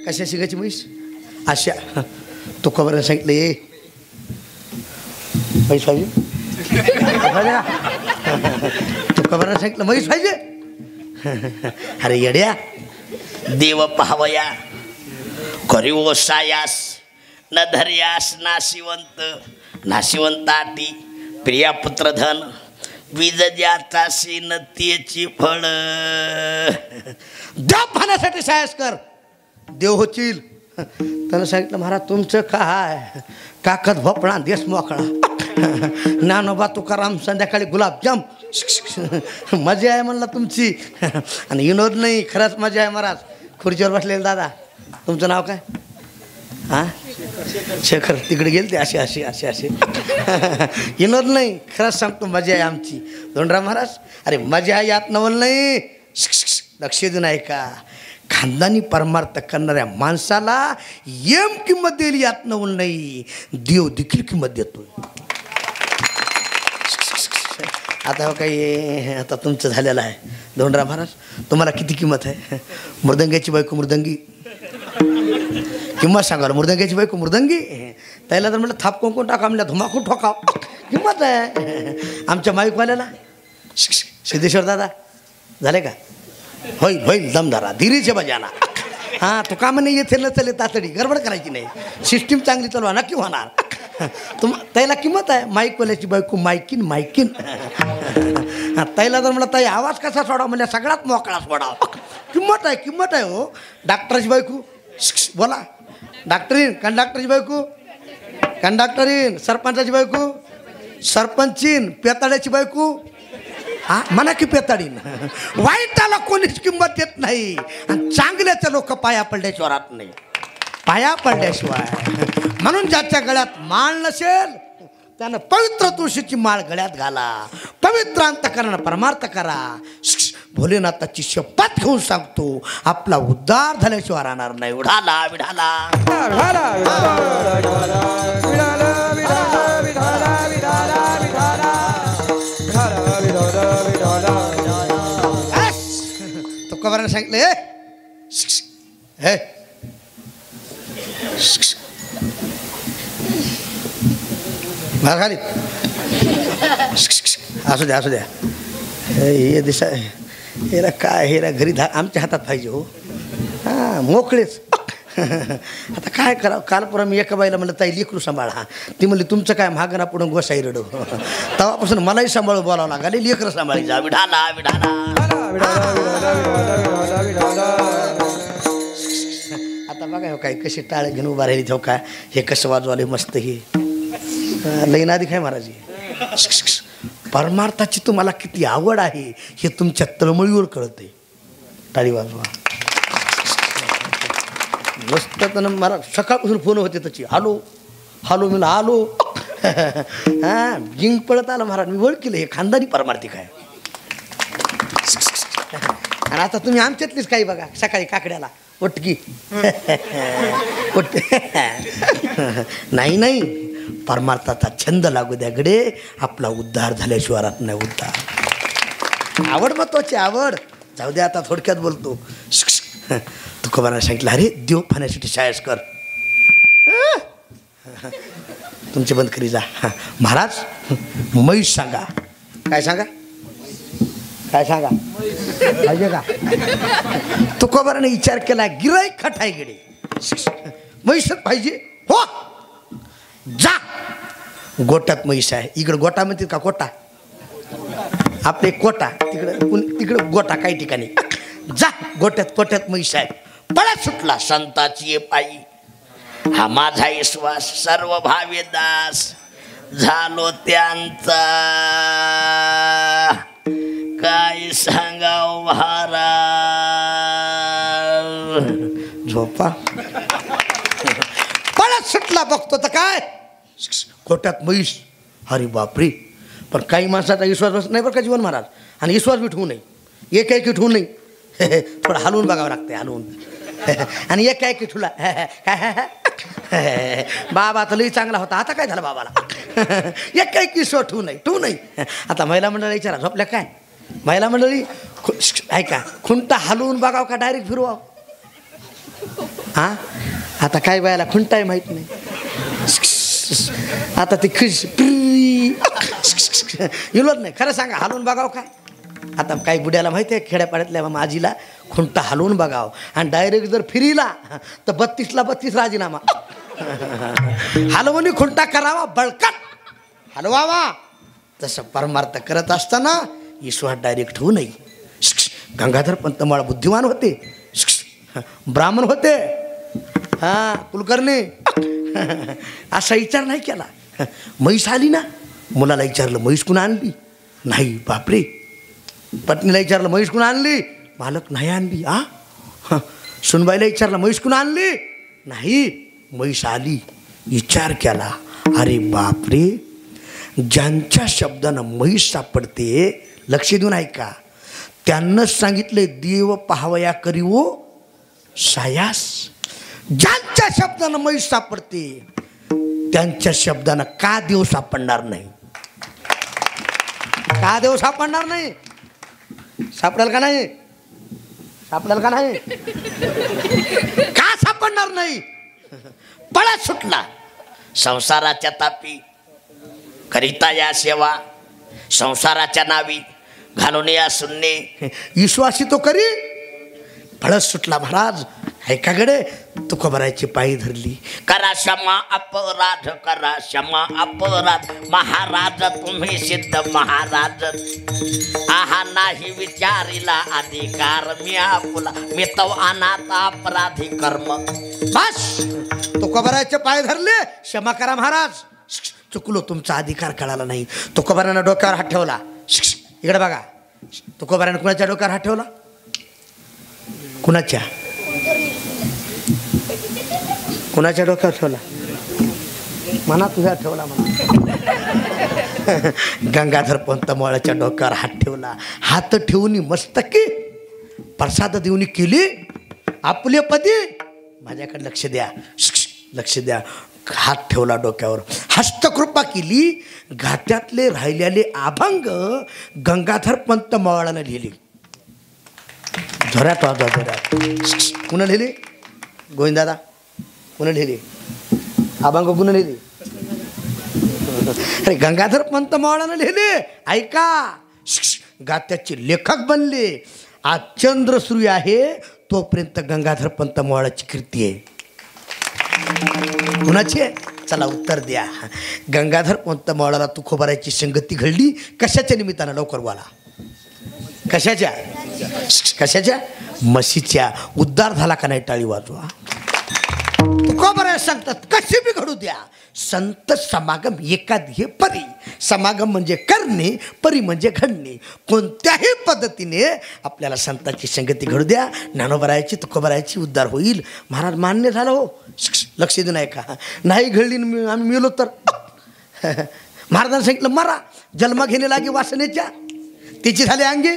कशा सिंगाची म्हैस? अशा. तो खबर सांगितलं ये म्हैस पाहिजे. तो खबर सांगितलं म्हैस पाहिजे. अरे येड्या, देव पाहवया करी ओसायास न धर्यास नाशिवंत नाशिवंताटी प्रिया पुत्रधन बीज ज्याचा सीनतेची फळ. देव पाहण्यासाठी सायस कर, देव होतील. त्यानं सांगितलं महाराज तुमचं काय काकत भोपळा देश मोकळा. ज्ञानोबा तुकाराम संध्याकाळी गुलाबजाम. मजा आहे म्हणला तुमची. आणि विनोद नाही, खरंच मजा आहे महाराज. खुर्चीवर बसलेले दादा, तुमचं नाव काय? हां शेखर. तिकडे गेले ते असे असे असे असे. विनोद नाही, खरंच सांगतो मजा आहे आमची. धोंडराव महाराज अरे मजा आहे यात नवल नाही. लक्ष देऊन ऐका. खानदानी परमार्थ करणाऱ्या माणसाला येम किंमत देईल यात नवल नाही. देव देखील किंमत देतो. आता काही आता तुमचं झालेलं आहे. धोंडराव महाराज तुम्हाला किती किंमत आहे? मृदंगाची बायको मृदंगी. किंमत सांगाल. मृदंगाची बायको मृदंगी. त्याला तर म्हटलं थाप कोण टाका, म्हणल्या धुमाकून ठोकाव. किंमत आहे. आमच्या माईकवाल्याला सिद्धेश्वर दादा झाले का? होईल होईल दमदारा धीरेचे बजाना. हां तो का म्हणे येथे न चले तातडी, गडबड करायची नाही. सिस्टीम चांगली चालवा नक्की होणार. त्याला किंमत आहे. माईकवाल्याची बायको मायकीन मायकीन. हां त्याला तर म्हणलं ताई आवाज कसा सोडावा, म्हणजे सगळ्यात मोकळा सोडावा. किंमत आहे, किंमत आहे हो. डॉक्टरची बायको बोला. डॉक्टरीन कंडक्टरची बायको कंडक्टरीन. सरपंचाची बायको सरपंचीन. पेताड्याची बायको हा म्हणा की पेताडीन. वाईटाला कोणीच किंमत देत नाही आणि चांगल्याचं लोक पाया पडल्याशिवाय राहत नाही. पाया पडल्याशिवाय. म्हणून ज्याच्या गळ्यात माळ नसेल त्यानं पवित्र तुळशीची माळ गळ्यात घाला. पवित्र अंतकरण परमार्थ करा. भोलेनाथाची शपथ घेऊन सांगतो आपला उद्धार झाल्याशिवाय राहणार नाही. विठाला विठाला तो कबराने सांगितलं हे खाली असू द्या असू द्या. हे दिसा हेरा काय हेरा घरी आमच्या हातात पाहिजे हो. हां मोकळेच. आता काय करावं. काल परवा मी एका बाईला म्हणलं ताई लेकरू सांभाळा. ती म्हणली तुमचं काय महागणा पुढं गोसाई रडू. तेव्हापासून मलाही सांभाळून बोलावं लागले. लेकरं सांभाळी जा. विढाला विढाला. आता बघा हो काय कशी टाळ घेऊन उभा राहिली तो काय हे कसं वाजवाले मस्त हे लईन आधी काय महाराज. परमार्थाची तुम्हाला किती आवड आहे हे तुमच्या तळमळीवर कळते. टाळी वाजवा मस्त. तर मला सकाळपासून फोन होते त्याची. हॅलो हॅलो मी आलो. हां जिंक पळत आलं महाराज. मी ओळखलं हे खानदानी परमार्थिक आहे. आणि आता तुम्ही आमच्यातलीच काही बघा. सकाळी काकड्याला उटकी नाही नाही परमार्थाचा छंद लागू द्या गडे. आपला उद्धार झाल्याशिवाय राहत नाही उद्धार. आवड महत्वाची आवड. जाऊ द्या आता थोडक्यात बोलतो. तुकोबांना सांगितलं अरे देव पाहण्यासाठी शाळेस कर. तुमचे बंद करी जा. महाराज म्हैस सांगा. काय सांगा काय सांगा पाहिजे का. तुकोबाराने विचार केला गिराईक खटाय गेले म्हैसच पाहिजे. हो जा. गोट्यात म्हैस आहे. इकडं गोटा म्हणते का कोटा. आपले कोटा तिकडं गोटा काही ठिकाणी. जा गोट्यात म्हैस आहे. पळत सुटला संताची पायी. हा माझा विश्वास सर्व भावे दास झालो त्यांचा. काय सांगाव महाराज. झोपा. पळत सुटला. बघतो तर काय गोट्यात म्हैस. अरे बापरे. पण काही माणसाचा विश्वास बसत नाही बरं का जीवन महाराज. आणि विश्वास बी ठेवू नये. एक ठेवू नये. थोडं हलवून बघावं लागते हलवून. आणि एक काय की ठुला बाबा तर लई चांगला होता. आता काय झालं बाबाला. एक काय की सो ठेवू नाही. आता महिला मंडळी विचारा झोपल्या काय. महिला मंडळी ऐका खुंटा हलवून बघाव का डायरेक्ट फिरवाव. हां आता काय बायला खुंटाय माहीत नाही. आता ती खिश इलोच नाही. खरं सांगा हलवून बघाव काय. आता काही बुड्याला माहिती आहे खेड्यापाड्यातल्या माझीला खुंटा हलवून बघाव आणि डायरेक्ट जर फिरीला तर 32ला 32 राजीनामा. हलवणी खुंटा करावा बळकट हलवावा. तसं परमार्थ करत असताना ईश्वर डायरेक्ट होऊ नये. गंगाधर पंत मला बुद्धिमान होते. ब्राह्मण होते. हां कुलकर्णी. असा विचार नाही केला. म्हैस आली ना. मुलाला विचारलं म्हैस कुणा आणली. नाही बापरे. पत्नीला विचारलं म्हैस कुणा आणली. मालक नाही आणली. सुनबाईला विचारलं म्हैस कुणा आणली. नाही म्हैस आली. विचार केला अरे बापरे. ज्यांच्या शब्दानं म्हैस सापडते लक्ष देऊन ऐका. त्यांनाच सांगितले देव पाहावया करीवो सायास. ज्यांच्या शब्दानं म्हैस सापडते त्यांच्या शब्दानं का देव सापडणार नाही. का देव सापडणार नाही. सापडेल का नाही. सापडेल का नाही. का सापडणार नाही. पळत सुटला. संसाराच्या तापी करिता या सेवा संसाराच्या नावी घालून या शून्य विश्वासी तो करी. पळत सुटला महाराज. ऐकाकडे तुकोबाराची पायी धरली. करा क्षमा अपराध करा क्षमा अपराध. महाराज तुम्ही सिद्ध महाराज. आहा नाही विचारिला अधिकार मी आपुला. मी तो अनाथ अपराधी कर्म. बस तुकोबाराचे पाय धरले. क्षमा करा महाराज. चुकलो तुमचा अधिकार कळाला नाही. तुकोबारानं डोक्यावर हात ठेवला. इकडे बघा. तुकोबारानं कुणाच्या डोक्यावर हात ठेवला. कुणाच्या कुणाच्या डोक्यावर ठेवला. म्हणा तुझ्या ठेवला म्हणा. गंगाधर पंत मोळ्याच्या डोक्यावर हात ठेवला. हात ठेवून मस्तकी प्रसाद देऊन केली आपले पदी. माझ्याकडे लक्ष द्या लक्ष द्या. हात ठेवला डोक्यावर. हस्तकृपा केली. घाट्यातले राहिलेले अभंग गंगाधर पंत मोळ्यानं लिहिली. झोऱ्यात वाजवा झोऱ्यात. कुणा लिहिली. गोविंदादा कुणा लिहिली. अभंग कुणा लिहिली. अरे गंगाधर पंत मावळानं लिहिले, ऐका. गात्याचे लेखक बनले. आज चंद्र सूर्य आहे तोपर्यंत गंगाधर पंत मावळाची कीर्ती आहे. कुणाची आहे? चला उत्तर द्या. गंगाधर पंत मावळाला तुकोबाराची संगती घडली कशाच्या निमित्तानं? लवकर बोला. कशाच्या? कशाच्या? म्हशीच्या. उद्धार झाला का नाही? टाळी वाजवा. तुकोबाराय सांगतात कशी बी घडू द्या, संत समागम एकाधी परी. समागम म्हणजे करणे, परी म्हणजे घडणे. कोणत्याही पद्धतीने आपल्याला संतांची संगती घडू द्या, ज्ञानोबरायाची तुकोबारायाची उद्धार होईल. महाराज मान्य झालं हो. लक्ष देऊ नये का? नाही घडली आम्ही मिळलो तर महाराजांनी सांगितलं मरा. जन्म घेणे लागे वासनेच्या, तिची झाले अंगे.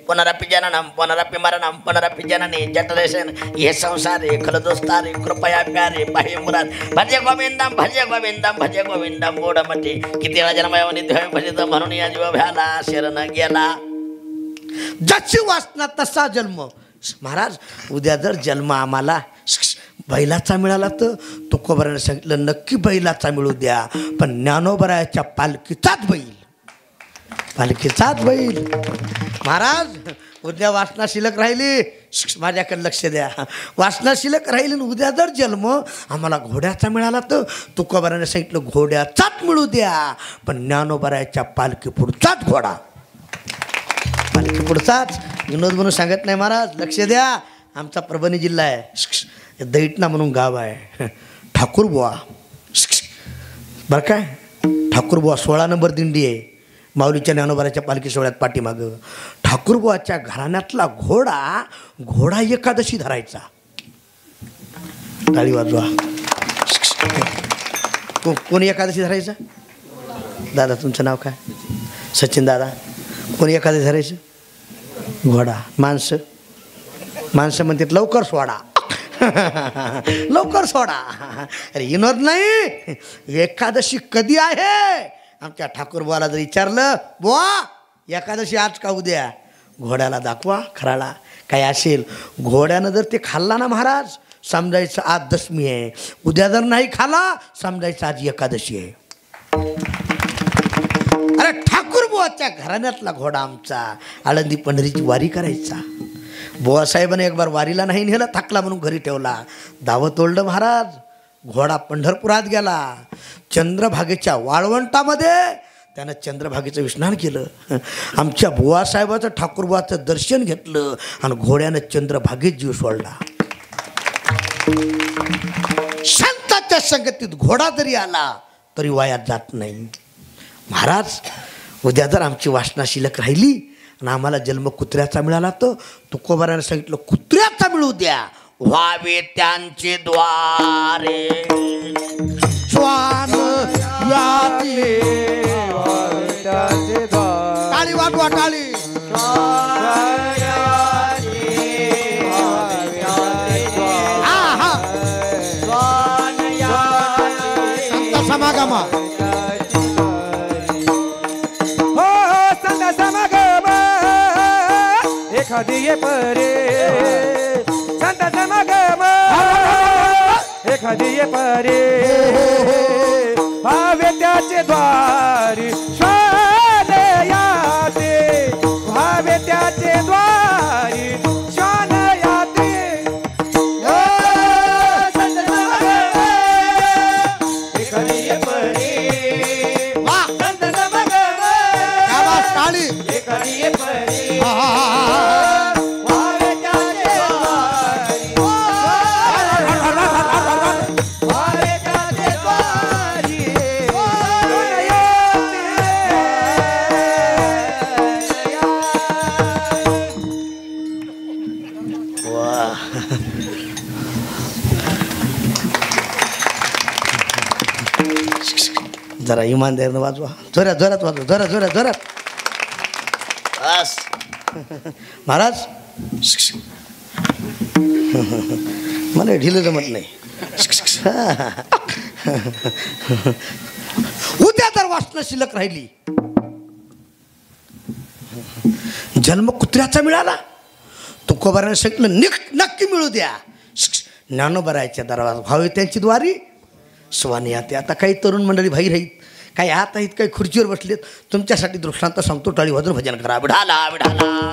पुनरपि जननम पुनरपि मरणम पुनरपि जननी जठरेशन ये संसारे खलदोस्तारे कृपया प्यारे पाहि मुराद. भजे गोविंदम भजे गोविंदम भजे गोविंदम गोडमती. किती वेळा जन्माय निध्य भजित म्हणून या जीव भ्याला शरण गेला. जशी वासना तसा जन्म. महाराज उद्या जर जन्म आम्हाला बैलाचा मिळाला तर तुकोबाराने सांगितलं नक्की बैलाचा मिळू द्या, पण ज्ञानोबरायाच्या पालखीचाच बैल. पालखीचाच बैल. महाराज उद्या वासना शिल्लक राहिली. माझ्याकडे लक्ष द्या. वासना शिल्लक राहिली. उद्या जर जन्म आम्हाला घोड्याचा मिळाला तर तुकोबाराने सांगितलं घोड्याचाच मिळू द्या, पण ज्ञानोबरायाच्या पालखी पुढचाच घोडा. पालखी पुढचाच. विनोद म्हणून सांगत नाही महाराज. लक्ष द्या. आमचा परभणी जिल्हा आहे, दैटना म्हणून गाव आहे. ठाकूरबुवा बरं काय, ठाकूरबुवा 16 नंबर दिंडी आहे माऊलीच्या ज्ञानोबराच्या पालखी सोहळ्यात पाठीमागं. ठाकूरबुवाच्या घराण्यातला घोडा एकादशी धरायचा. टाळी वाजवा. कोणी एकादशी धरायचा? दादा तुमचं नाव काय? सचिन दादा. कोणी एकादशी धरायचं? घोडा. माणसं म्हणतात लवकर सोडा लवकर सोडा. अरे विनोद नाही. एकादशी कधी आहे? आमच्या ठाकूरबुवाला जर विचारलं बुवा एकादशी आज का उद्या, घोड्याला दाखवा खराळा काय असेल. घोड्यानं जर ते खाल्ला ना महाराज समजायचं आज दशमी आहे. उद्या जर नाही खाला समजायचं आज एकादशी आहे. अरे ठाकूरबुवाच्या घराण्यातला घोडा आमचा आळंदी पंढरीची वारी करायचा. बुवासाहेबांनी एक बार वारीला नाही नेला, थकला म्हणून घरी ठेवला. दावत ओढलं महाराज. घोडा पंढरपुरात गेला. चंद्रभागेच्या वाळवंटामध्ये त्यानं चंद्रभागेचं स्नान केलं. आमच्या बुवासाहेबाचं ठाकूरबुवाचं दर्शन घेतलं आणि घोड्यानं चंद्रभागेत जीव सोडला. संतांच्या संगतीत घोडा जरी आला तरी वायात जात नाही. महाराज उद्या जर आमची वासना शिल्लक राहिली आणि आम्हाला जन्म कुत्र्याचा मिळाला तर तुकोबाराने सांगितलं कुत्र्याचा मिळू द्या. व्हावे त्यांचे द्वारे श्वान याती. टाळी वाजवा टाळी. संत समागम. संत समागम एखादी ये परे. संत समागम एखादी ये परे. भावे त्याचे द्वारी श्वान याते. भावे त्याचे द्वारी श्वान याते. संत समागम एखादी ये परे. संत समागम टाळी. एखादी ये परे. जरा इमानदारीनं वाजवा. जोरात जोरात वाजवा. जोरात जोरात जोरात. बस महाराज मला ढिलं जमत नाही. उद्या जर वासना शिल्लक राहिली, जन्म कुत्र्याचा मिळाला, तुकोबाराने सांगितलं नक्की मिळू द्या. ज्ञानोबरायाच्या दरबारात व्हावी त्यांची द्वारी. स्वानी आते. आता काही तरुण मंडळी बाहेर आहेत, काही आता इतकं खुर्चीवर बसलेत तुमच्यासाठी दृष्टांत सांगतो. टाळी वाजून भजन करा. विढाला विढाला.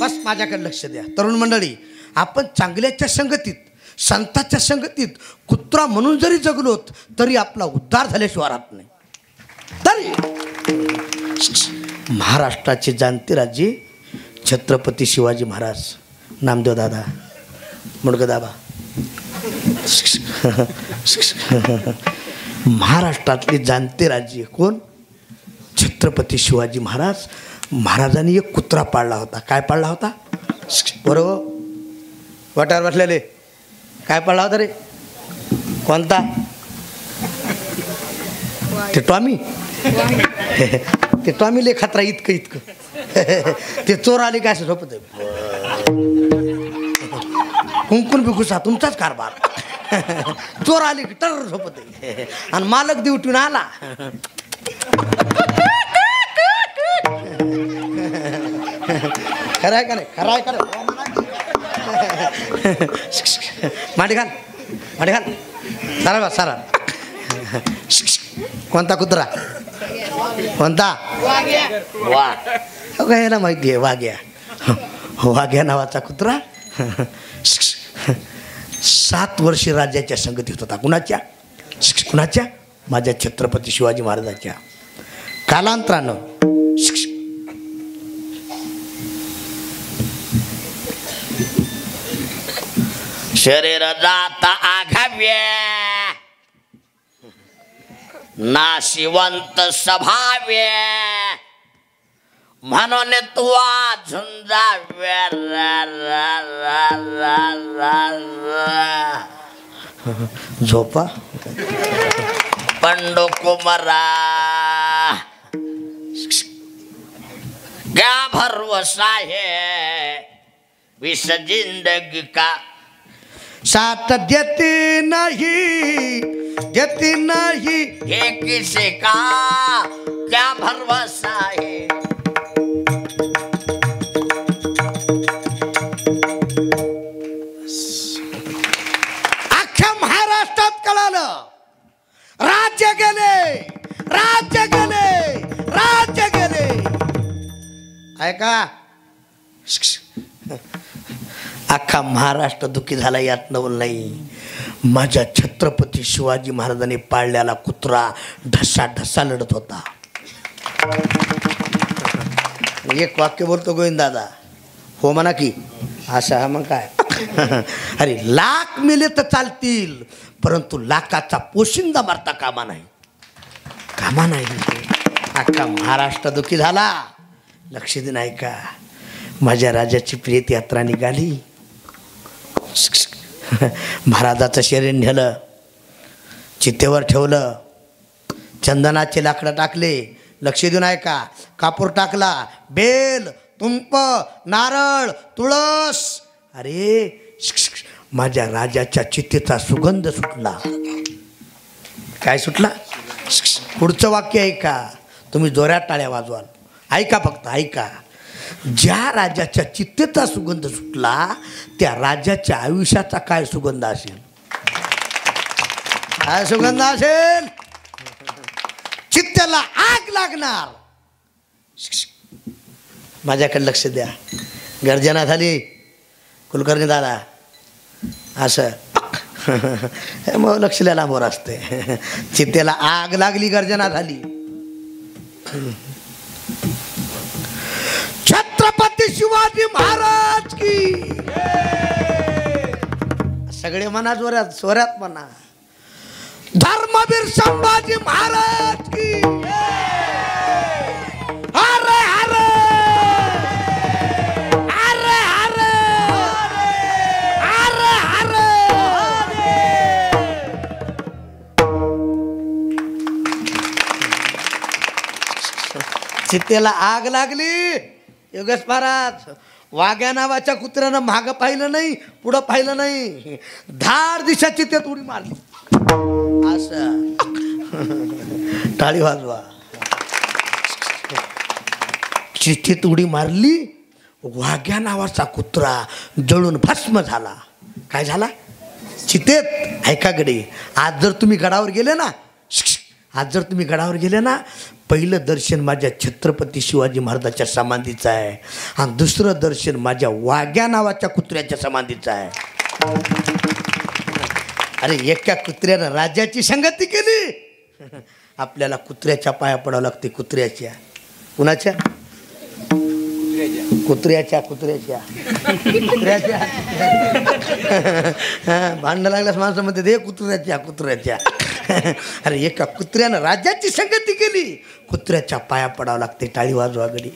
बस माझ्याकडे लक्ष द्या. तरुण मंडळी, आपण चांगल्याच्या संगतीत, संतांच्या संगतीत कुत्रा म्हणून जरी जगलोत तरी आपला उद्धार झाल्याशिवाय राहत नाही. तरी महाराष्ट्राचे जाणते राजे छत्रपती शिवाजी महाराज, नामदेव दादा, मुडगदाबा, महाराष्ट्रातले जाणते राजे कोण? छत्रपती शिवाजी महाराज. महाराजांनी एक कुत्रा पाळला होता. काय पाळला होता? बरोबर, वाट्यावर बसलेले काय पाळला होता रे? कोणता? ते टॉमी. ते टॉमी ले खतरा इतकं इतकं. ते चोर आले काय असं झोपत आहे. कुंकून बिकुसा तुमचाच कारभार. चोर आले की टर झोपत आहे आणि मालक ड्युटीने आला. खरं आहे का नाही? खरं आहे का नाही? माठी घाल, माठी घाल. सारा बा सारा. कोणता कुत्रा? कोणता? याला माहिती आहे, वाघ्या. वाघ्या नावाचा कुत्रा 7 वर्षे राज्याच्या संगतीत होता. कुणाच्या? कुणाच्या? माझ्या छत्रपती शिवाजी महाराजांच्या. कालांतरानं शरीर जाता आघाव्य, नाशिवंत स्वभाव्य, म्हणून तू झुंजाव्य. झोपा. पंडो कुमारा क्या भरोसा है विष जिंदगी का. साथ देती नहीं, देती नहीं, ये किसी का क्या भरोसा है. अख्ख्या महाराष्ट्रात कळालं. राज्य गेले, राज्य गेले, राज्य गेले. ऐका, अख्खा महाराष्ट्र दुःखी झाला. यात नवल नाही. माझ्या छत्रपती शिवाजी महाराजांनी पाळलेला कुत्रा ढसा ढसा लढत होता. एक वाक्य बोलतो गोविंद दादा, हो म्हणा की. असं हा मग काय. अरे लाख मेले तर चालतील, परंतु लाखाचा पोशिंदा मारता कामा नाही, कामा नाही. अख्खा महाराष्ट्र दुःखी झाला. लक्ष देऊन ऐका. माझ्या राजाची प्रेत यात्रा निघाली. महाराजाचं शरीर नेलं, चितेवर ठेवलं, चंदनाचे लाकडं टाकले. लक्ष देऊन ऐका. कापूर टाकला, बेल, तुंप, नारळ, तुळस. अरे माझ्या राजाच्या चितेचा सुगंध सुटला. काय सुटला? पुढचं वाक्य ऐका. तुम्ही जोरात टाळ्या वाजवाल. ऐका, फक्त ऐका. ज्या राजाच्या चित्तेचा सुगंध सुटला त्या राजाच्या आयुष्याचा काय सुगंध असेल? काय सुगंध असेल? चित्त्याला आग लागणार. माझ्याकडे लक्ष द्या. गर्जना झाली कुलकर्णी दादा असं मग लक्ष द्यायला मोर असते. चित्त्याला आग लागली, गर्जना झाली. छत्रपती शिवाजी महाराज की. सगळे म्हणा जोरात, स्वरात म्हणा. धर्मवीर संभाजी महाराज की. अरे अरे अरे अरे अरे अरे. चित्तेला आग लागली. योगेश महाराज, वाघ्या नावाच्या कुत्र्यानं मागं पाहिलं नाही, पुढं पाहिलं नाही, धाड दिशा चित्तेत उडी मारली. असं टाळी वाजवा. चिठ्ठीत उडी मारली. वाघ्या नावाचा कुत्रा जळून भस्म झाला. काय झाला? चितेत. ऐका गडे, आज जर तुम्ही गडावर गेले ना, पहिलं दर्शन माझ्या छत्रपती शिवाजी महाराजाच्या समाधीचं आहे आणि दुसरं दर्शन माझ्या वाघ्या नावाच्या कुत्र्याच्या समाधीचं आहे. अरे एका कुत्र्यानं राजाची संगती केली. आपल्याला कुत्र्याच्या पाया पडावं लागते. कुत्र्याच्या. कुणाच्या? कुत्र्याच्या. भांडणं लागल्यास माणसामध्ये दे कुत्र्याच्या. अरे एका कुत्र्यानं राजाची संगती केली. कुत्र्याच्या पाया पडावं लागते. टाळी वाजवा गडी.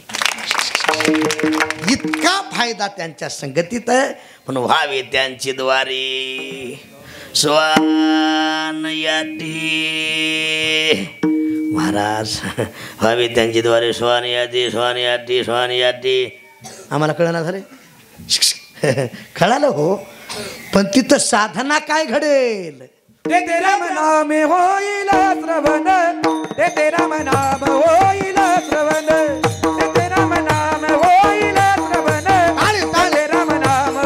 इतका फायदा त्यांच्या संगतीत आहे. म्हणून व्हावे त्यांची द्वारी स्वान याटी. महाराज व्हावे त्यांची द्वारे स्वान याटी. आम्हाला कळणार झाले. कळालं हो, पण तिथं साधना काय घडेल? ते राम नाम होईल श्रवण, ते राम नाम होईल श्रवण, ते राम नाम होईल श्रवण, ते राम नाम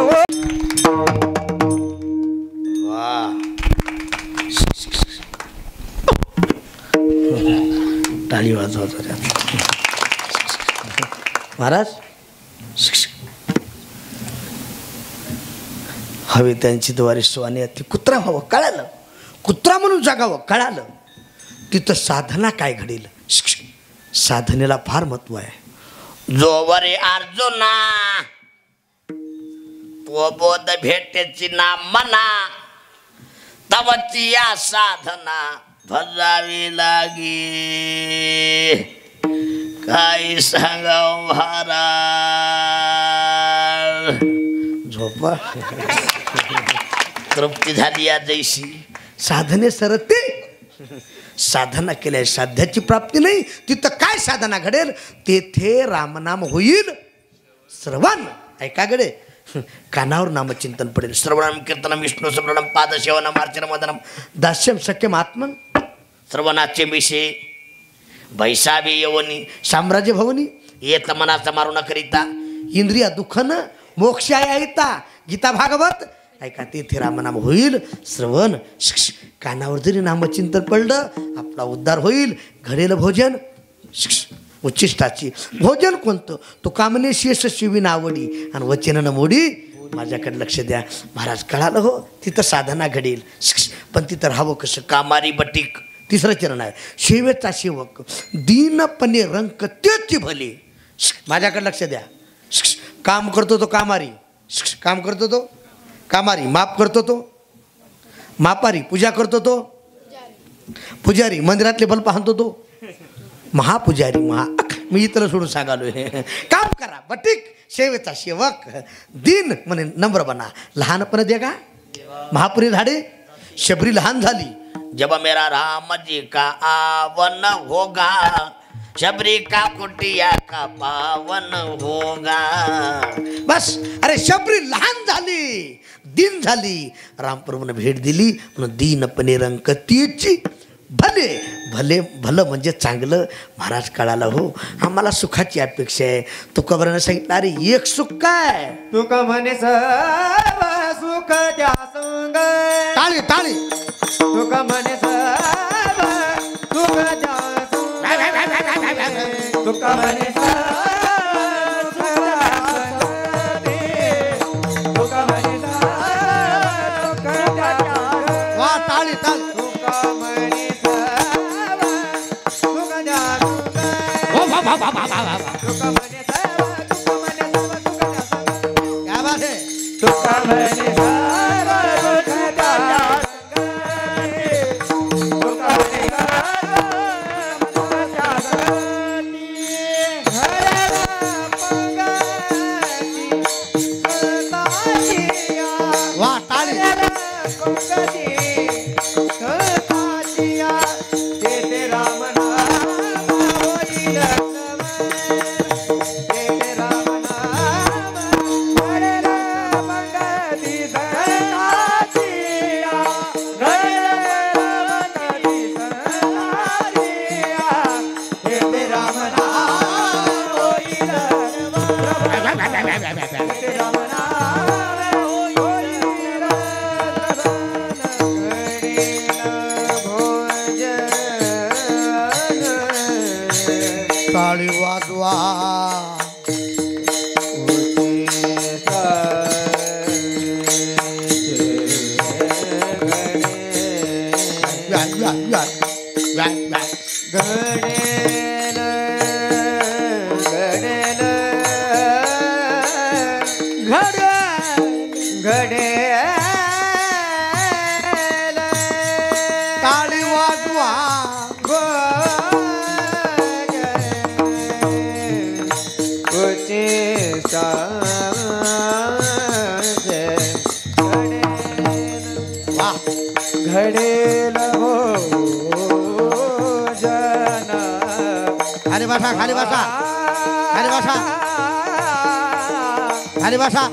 टाळी वाजवा. महाराज हवे त्यांची द्वारे स्वाने ती कुत्रा व्हावं कळालं. कुत्रा म्हणून जगावं कळालं. तिथं साधना काय घडेल? साधनेला फार महत्व आहे. जोवरे अर्जुना तो बोध भेटेची ना मना, तवची या साधना भजावी लागे. काय सांगाव महाराज. झोपा. तृप्ती झाली या जैशी. साधने सरते. साधना केल्या साध्याची प्राप्ती नाही. तिथं काय साधना घडेल? तेथे रामनाम होईल श्रवण. ऐका गडे, कानावर नामचिंतन पडेल. श्रवणम कीर्तनम विष्णू स्मरणम पादसेवनम अर्चनम वदनम दास्यम सख्यम आत्मन. श्रवणाचे विषय भैसावी यवनी साम्राज्य भवनी येत मनाचा मारू न करिता. इंद्रिया दुःखन मोक्षाय ऐता. गीता भागवत. ऐका तेथे रामनाम होईल श्रवण. कानावर जरी नामचिंतन पडलं आपला उद्धार होईल. घडेल भोजन उच्चिष्टाची. भोजन कोणतं? तो कामने शेष शिवीन आवडी आणि वचन मोडी. माझ्याकडे लक्ष द्या महाराज. कळालं हो, तिथं साधना घडेल. पण तिथं राहावं कसं? कामारी बटीक. तिसरं चरण आहे सेवेचा सेवक. दीनपणे रंक त्याची भले. माझ्याकडे लक्ष द्या. काम करतो तो कामारी. काम करतो तो कामारी. माप करतो तो मापारी. पूजा करतो तो पुजारी. मंदिरातले बल्ब हाणतो तो महापुजारी. मी इतर सोडून सांगालोय. काम करा बटीक. सेवेचा सेवक. दीन म्हणे नम्र बना. लहानपण दे का महापुरी झाडे. शबरी लहान झाली. जब मेरा राम जी का आवन होगा, शबरी का कुटिया का पावन होगा. बस. अरे शबरी लहान झाली, दिन झाली. रामप्रभूने भेट दिली म्हणून दीनपणे रंकतीची भले. भले भलं म्हणजे चांगलं. महाराज कळाला हो, आम्हाला सुखाची अपेक्षा आहे. तुकोबारानं सांगितलं अरे एक सुख काय? तुका म्हणे सर्व सुख द्या संग. टाळी टाळी. तुका म्हणे सर्व सुख द्या संग. तुका म्हणे सर्व सुख द्या संग. तुका म्हणे सर्व सुख द्या संग. वा टाळी टाळी. तुका म्हणे सर्व सुख द्या संग. तुका म्हणे सर्व सुख द्या संग. क्या बात है? तुका म्हणे टाळी वाजवा टाळी वाजवा घडेल हो जन खाली बसा खाली बसा खाली बसा खाली बसा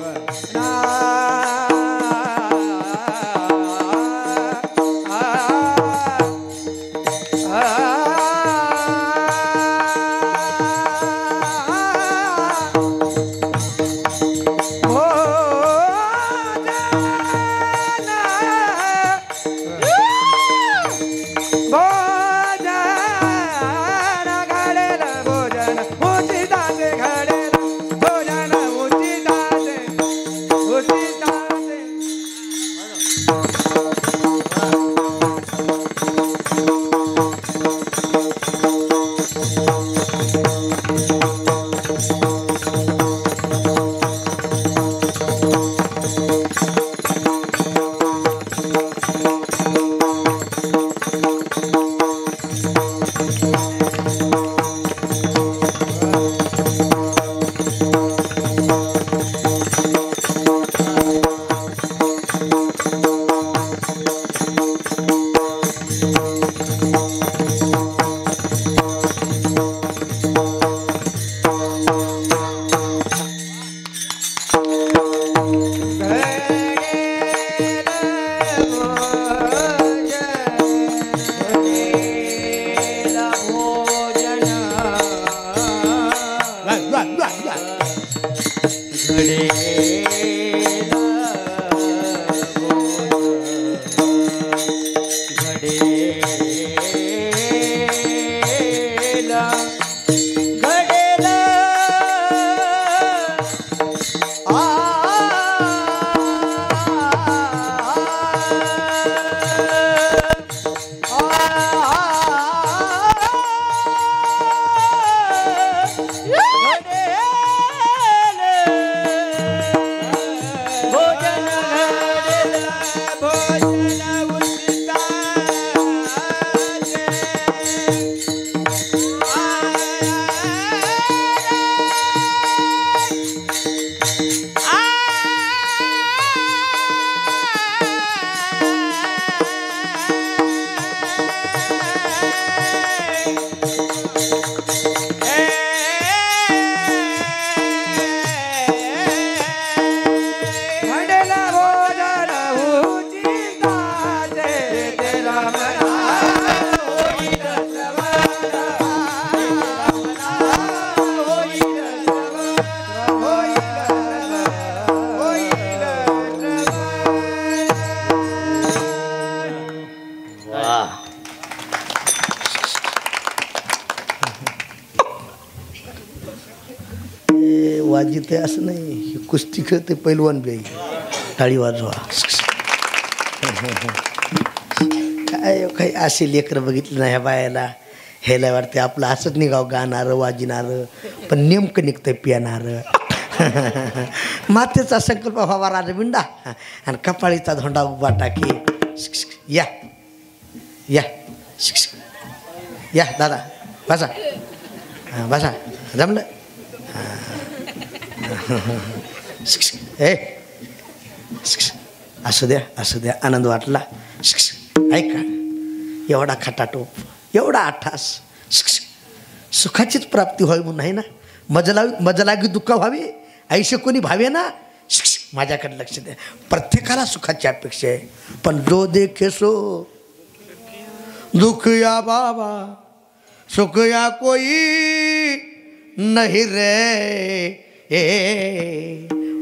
वाजिते असं नाही, कुस्ती खेळते पैलवान बी टाळी वाजवा. काय काही असे लेकरं बघितलं ना ह्या बायाला, ह्याला वाटते आपलं असंच निघाव गाणारं वाजणारं, पण नेमकं निघतंय पिणारं. मातेचा संकल्प व्हावा राजबिंडा आणि कपाळीचा धोंडा उभा टाकी. या या या दादा बसा बसा जमलं. ए असू द्या असू द्या, आनंद वाटला. ऐका, एवढा खटाटोप, एवढा आठास, सुखाचीच प्राप्ती व्हावी म्हणून आहे ना. मजलागी दुःख व्हावी ऐसे कोणी भावे ना. माझ्याकडे लक्ष द्या. प्रत्येकाला सुखाची अपेक्षा आहे, पण जो देखे सो दुःख या बाबा, सुख या कोई नहीं रे.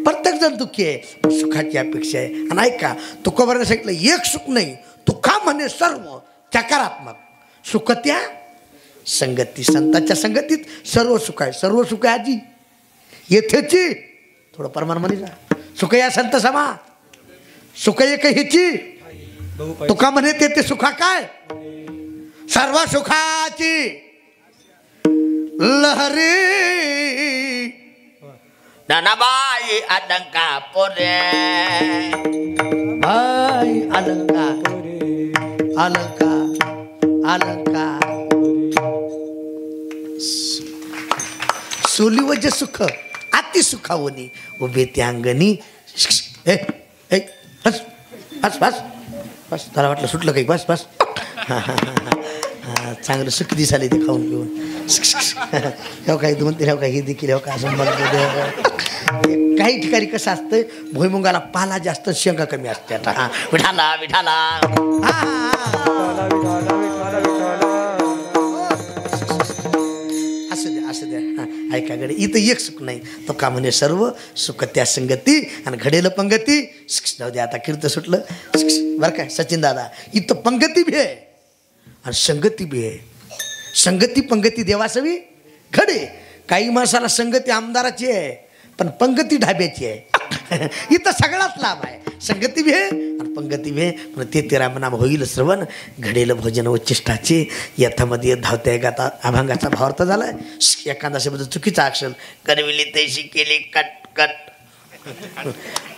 प्रत्येक जण दुःखी आहे, पण सुखाची अपेक्षा आहे. आणि ऐका, तुकोबाराने सांगितलं एक सुख नाही, तुका म्हणे सर्व चकारात्मक सुख त्या संगती. संतांच्या संगतीत सर्व सुख आहे. सर्व सुख आहे आजी येथेची. थोडं प्रमाण म्हणे जा, सुख या संत समा, सुख एक ह्याची. तुका म्हणे ते सुखा काय, सर्व सुखाची लहरी. नानाबाई अलंकापुरे, बाई अलंकार अलंकार अलंकार. सोलीवज सुख अति सुखावनी उभे त्या अंगणी. बस बस बस बस, त्याला वाटलं सुटलं काही. बस बस चांगलं सुख दिसाले ते खाऊन पिऊन. हो काही दोन तीन काही हे देखील हो का असं काही ठिकाणी कसं असतं, भुईमुगाला पाला जास्त शेंगा कमी असते. आता हा विठाला विठाला असं द्या असं द्या. हा ऐका गडे, इथं एक सुख नाही, तो का म्हणे सर्व सुख त्या संगती आणि घडेल पंगती. जाऊ दे आता, कीर्त सुटलं बरं काय सचिन दादा. इथं पंगती भी आहे आणि संगती बी आहे. संगती पंगती देवासवी खडे. काही माणसाला संगती आमदाराची आहे पण पंगती ढाब्याची आहे. इथं सगळाच लाभ आहे, संगती बी आहे आणि पंगती बी आहे. पण ते रामनाम होईल श्रवण, घडेल भोजन उच्चिष्टाचे. यथामध्ये धावत्या गाता अभंगाचा भावार्थ झालाय. एखादा शब्द चुकीचा अक्षर करविली तैशी केली कट कट,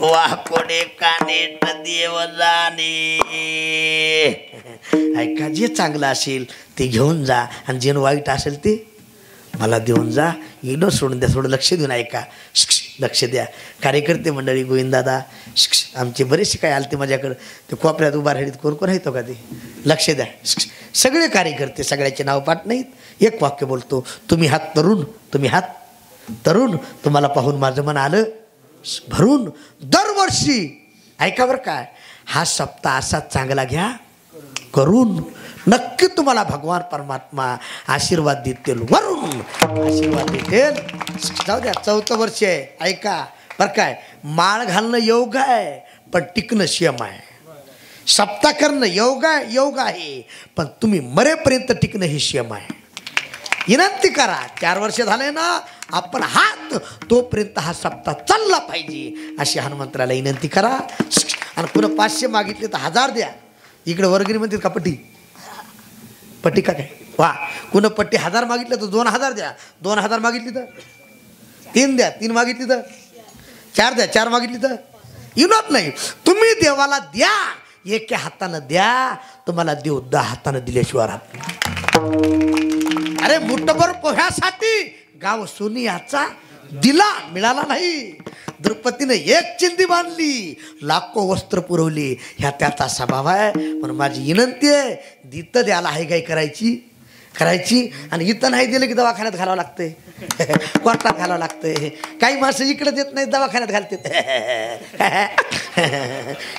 वाह कोडे काने देव जाणे. ऐका, जे चांगलं असेल ते घेऊन जा आणि जे वाईट असेल ते मला देऊन जा. येणं सोडून द्या, थोडं लक्ष देऊन ऐका. लक्ष द्या. कार्यकर्ते मंडळी गोविंदादा आमचे बरेचसे काय आलते माझ्याकडं, ते कोपऱ्यात उभा राहिलीत. कोण कोण येतो का ते लक्ष द्या. सगळे कार्यकर्ते, सगळ्याचे नाव पाठ नाहीत. एक वाक्य बोलतो, तुम्ही हात तरुण, तुम्ही हात तरुण. तुम्हाला पाहून माझं मन आलं भरून. दरवर्षी ऐका बरं काय, हा सप्ताह असाच चांगला घ्या करून. नक्की तुम्हाला भगवान परमात्मा आशीर्वाद देतील, वरून आशीर्वाद देतील. जाऊ द्या, 4थं वर्ष आहे. ऐका बरं काय, माळ घालणं योग आहे पण टिकणं शियम आहे. सप्ताह करणं योग आहे पण तुम्ही मरेपर्यंत टिकणं हे शियम आहे. विनंती करा, 4 वर्ष झाले ना, आपण हात तोपर्यंत हा सप्ताह चालला पाहिजे अशी हनुमंतराला विनंती करा. आणि पुन्हा 500 मागितले तर 1000 द्या. इकडे वर्गणी म्हणतात का पट्टी, पट्टी का काय वा. कुणं पट्टी 1000 मागितलं तर 2000 द्या. 2000 मागितली तर 3 द्या. 3 मागितली तर 4 द्या. 4 मागितली तर इनत नाही. तुम्ही देवाला द्या, एका हातानं द्या, तुम्हाला देव 10 हातानं दिल्याशिवाय राहत नाही. अरे मुठभर पोह्यासाठी गाव सोनियाचा दिला मिळाला नाही. द्रौपदीने एक चिंदी बांधली, लाखो वस्त्र पुरवली. ह्या त्याचा स्वभाव आहे. पण माझी विनंती आहे, दितं द्यायला आहे काय करायची आणि इथं नाही दिलं की दवाखान्यात घालावं लागतंय, कोर्टात घालावं लागतंय. काही माणसं इकडे देत नाही, दवाखान्यात घालते.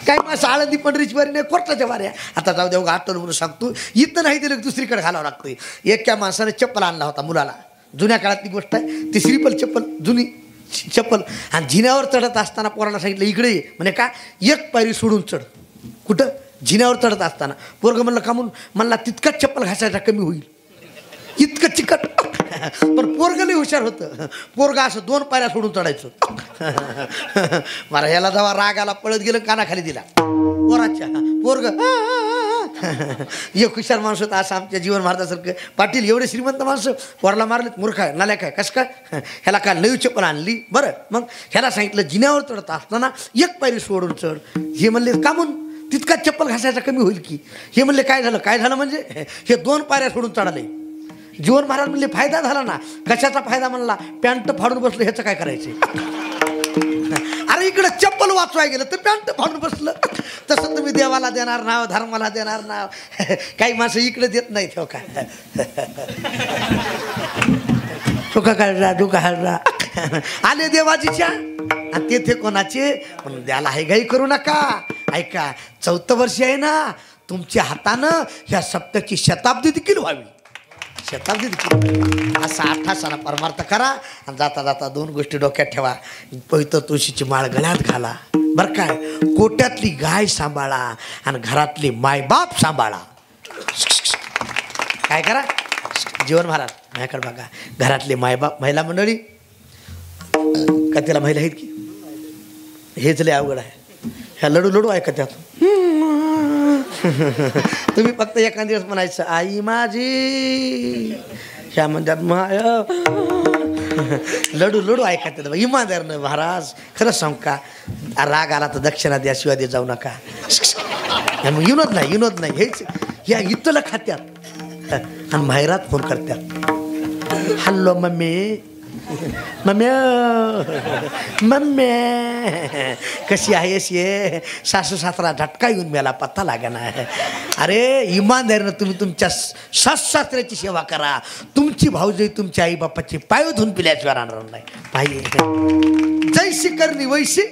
काही माणसं आळंदी पंढरीची वारी नाही, कोर्टाच्या वाऱ्या. आता जाऊ देऊ आठवलं म्हणून सांगतो, इथं नाही दिलं की दुसरीकडे घालावं लागतंय. एका माणसाने चप्पल आणला होता मुलाला, जुन्या काळातली गोष्ट आहे ती. श्रीपल चप्पल, जुनी चप्पल. आणि जिन्यावर चढत असताना पोराला सांगितलं इकडे ये. म्हणे का, एक पायरी सोडून चढ. कुठं, जिन्यावर चढत असताना. पोरग म्हणलं का म्हणून, म्हणला तितकाच चप्पल घासायचा कमी होईल, इतकं चिकट. पण पोरगलही हुशार होतं. पोरगा असं 2 पायऱ्या सोडून चढायचं. मला ह्याला जेव्हा राग आला, पळत गेलं, कानाखाली दिला पोराच्या. पोरग एक हुशार माणूस होता असं आमच्या जीवन महाराजासारखं. पाटील एवढे श्रीमंत माणसं पोराला मारलेत. मूर्ख आहे, नाल्या काय, कसं काय. ह्याला काय नवी चप्पल आणली. बरं मग ह्याला सांगितलं जिन्यावर चढत असताना 1 पायरी सोडून चढ. हे म्हणले का म्हणून, तितकाच चप्पल घासायचा कमी होईल की. हे म्हणले काय झालं म्हणजे हे 2 पायऱ्या सोडून चढाले. जीवन महाराज म्हणले फायदा झाला ना. कशाचा फायदा म्हणला, पॅन्ट फाडून बसलं, ह्याचं काय करायचं. अरे इकडे चप्पल वाचवाय गेलं तर पॅन्ट फाडून बसलं. तसं तुम्ही देवाला देणार नाव, धर्माला देणार नाव. काही माणसं इकडे देत नाही. ठेव काय सुखा काढला दुखा हाडला आले देवाजीच्या आणि तेथे कोणाचे. म्हणून द्याला हे घाई करू नका. ऐका, 4थं वर्ष आहे ना, तुमच्या हातानं ह्या सप्त्याची शताब्दी देखील व्हावी. शताब्दी असा 8 तासाला परमार्थ करा आणि जाता जाता 2 गोष्टी डोक्यात ठेवा. पवित्र तुळशीची माळ गळ्यात घाला. बरं काय, कोट्यातली गाय सांभाळा आणि घरातली मायबाप सांभाळा. काय करा जीवन महाराज माझ्याकडे बघा. घरातले मायबाप महिला मंडळी का तिला महिला आहेत की हेच लय अवघड आहे. ह्या लडू लडू ऐका त्यात तुम्ही फक्त एखाद दिवस म्हणायचं आई माझी ह्या म्हणतात माया लडू लडू ऐका त्यात इमानदार न महाराज. खरंच सांग का राग आला तर दक्षिणा द्या शिवाय दे जाऊ नका. मग विनोद नाही हेच या इथलं खात्यात आणि माहेरात फोन करतात. हॅलो मम्मी मम्मी कशी आहेस ये. सासू सासरा झटका येऊन मेला पत्ता लागना आहे. अरे इमानदारीनं तुम्ही तुमच्या सासऱ्याची सेवा करा. तुमची भाऊजाई तुमच्या आई बापाची पाय धुवून पिल्याशिवाय राहणार नाही. पाहिजे जैशी करणी वैशी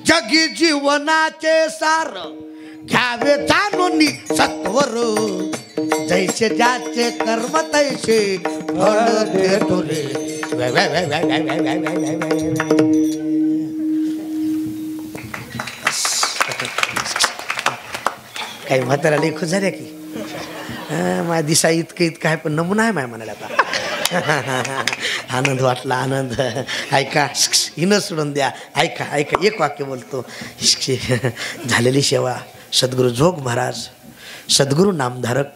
जगी जीवनाचे सार घ्यावे जाणून सत्वर. जैसे ज्याचे कर्म तैसे फळ देतो रे. काही म्हातारा लई खुश झाल्या की माझ्या दिसा इतकं आहे पण नमुना आहे माय म्हणाला. आता आनंद वाटला आनंद. ऐका हिनं सोडून द्या. ऐका एक वाक्य बोलतो. झालेली सेवा सद्गुरू जोग महाराज, सद्गुरू नामधारक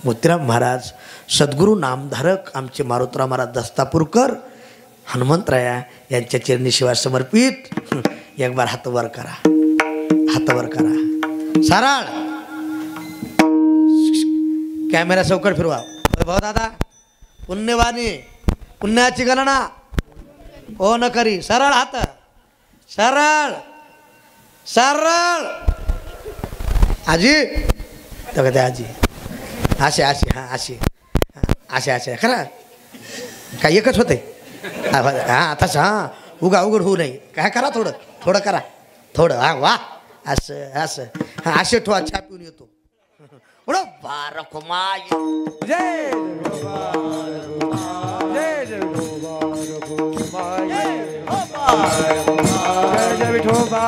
मोतीराम महाराज, सद्गुरू नामधारक आमचे मारुतराव महाराज दस्तापूरकर, हनुमंतराया यांच्या चरणी सेवा समर्पित. एक बार हात वर करा, हात वर करा सरळ. कॅमेरा चौकट फिरवा. भाऊ दादा पुण्यवाणी पुण्याची गणना हो न करी. सरळ हात सरळ सरळ. आजी तर त्या आजी असे हां असे खरं काय एकच होते. हां तसं हां उघड होऊ नये. काय करा थोडं करा थोडं. हां वा असं हां असे ठेवा. चहा पिऊन येतो. बारक माय जय विठोबा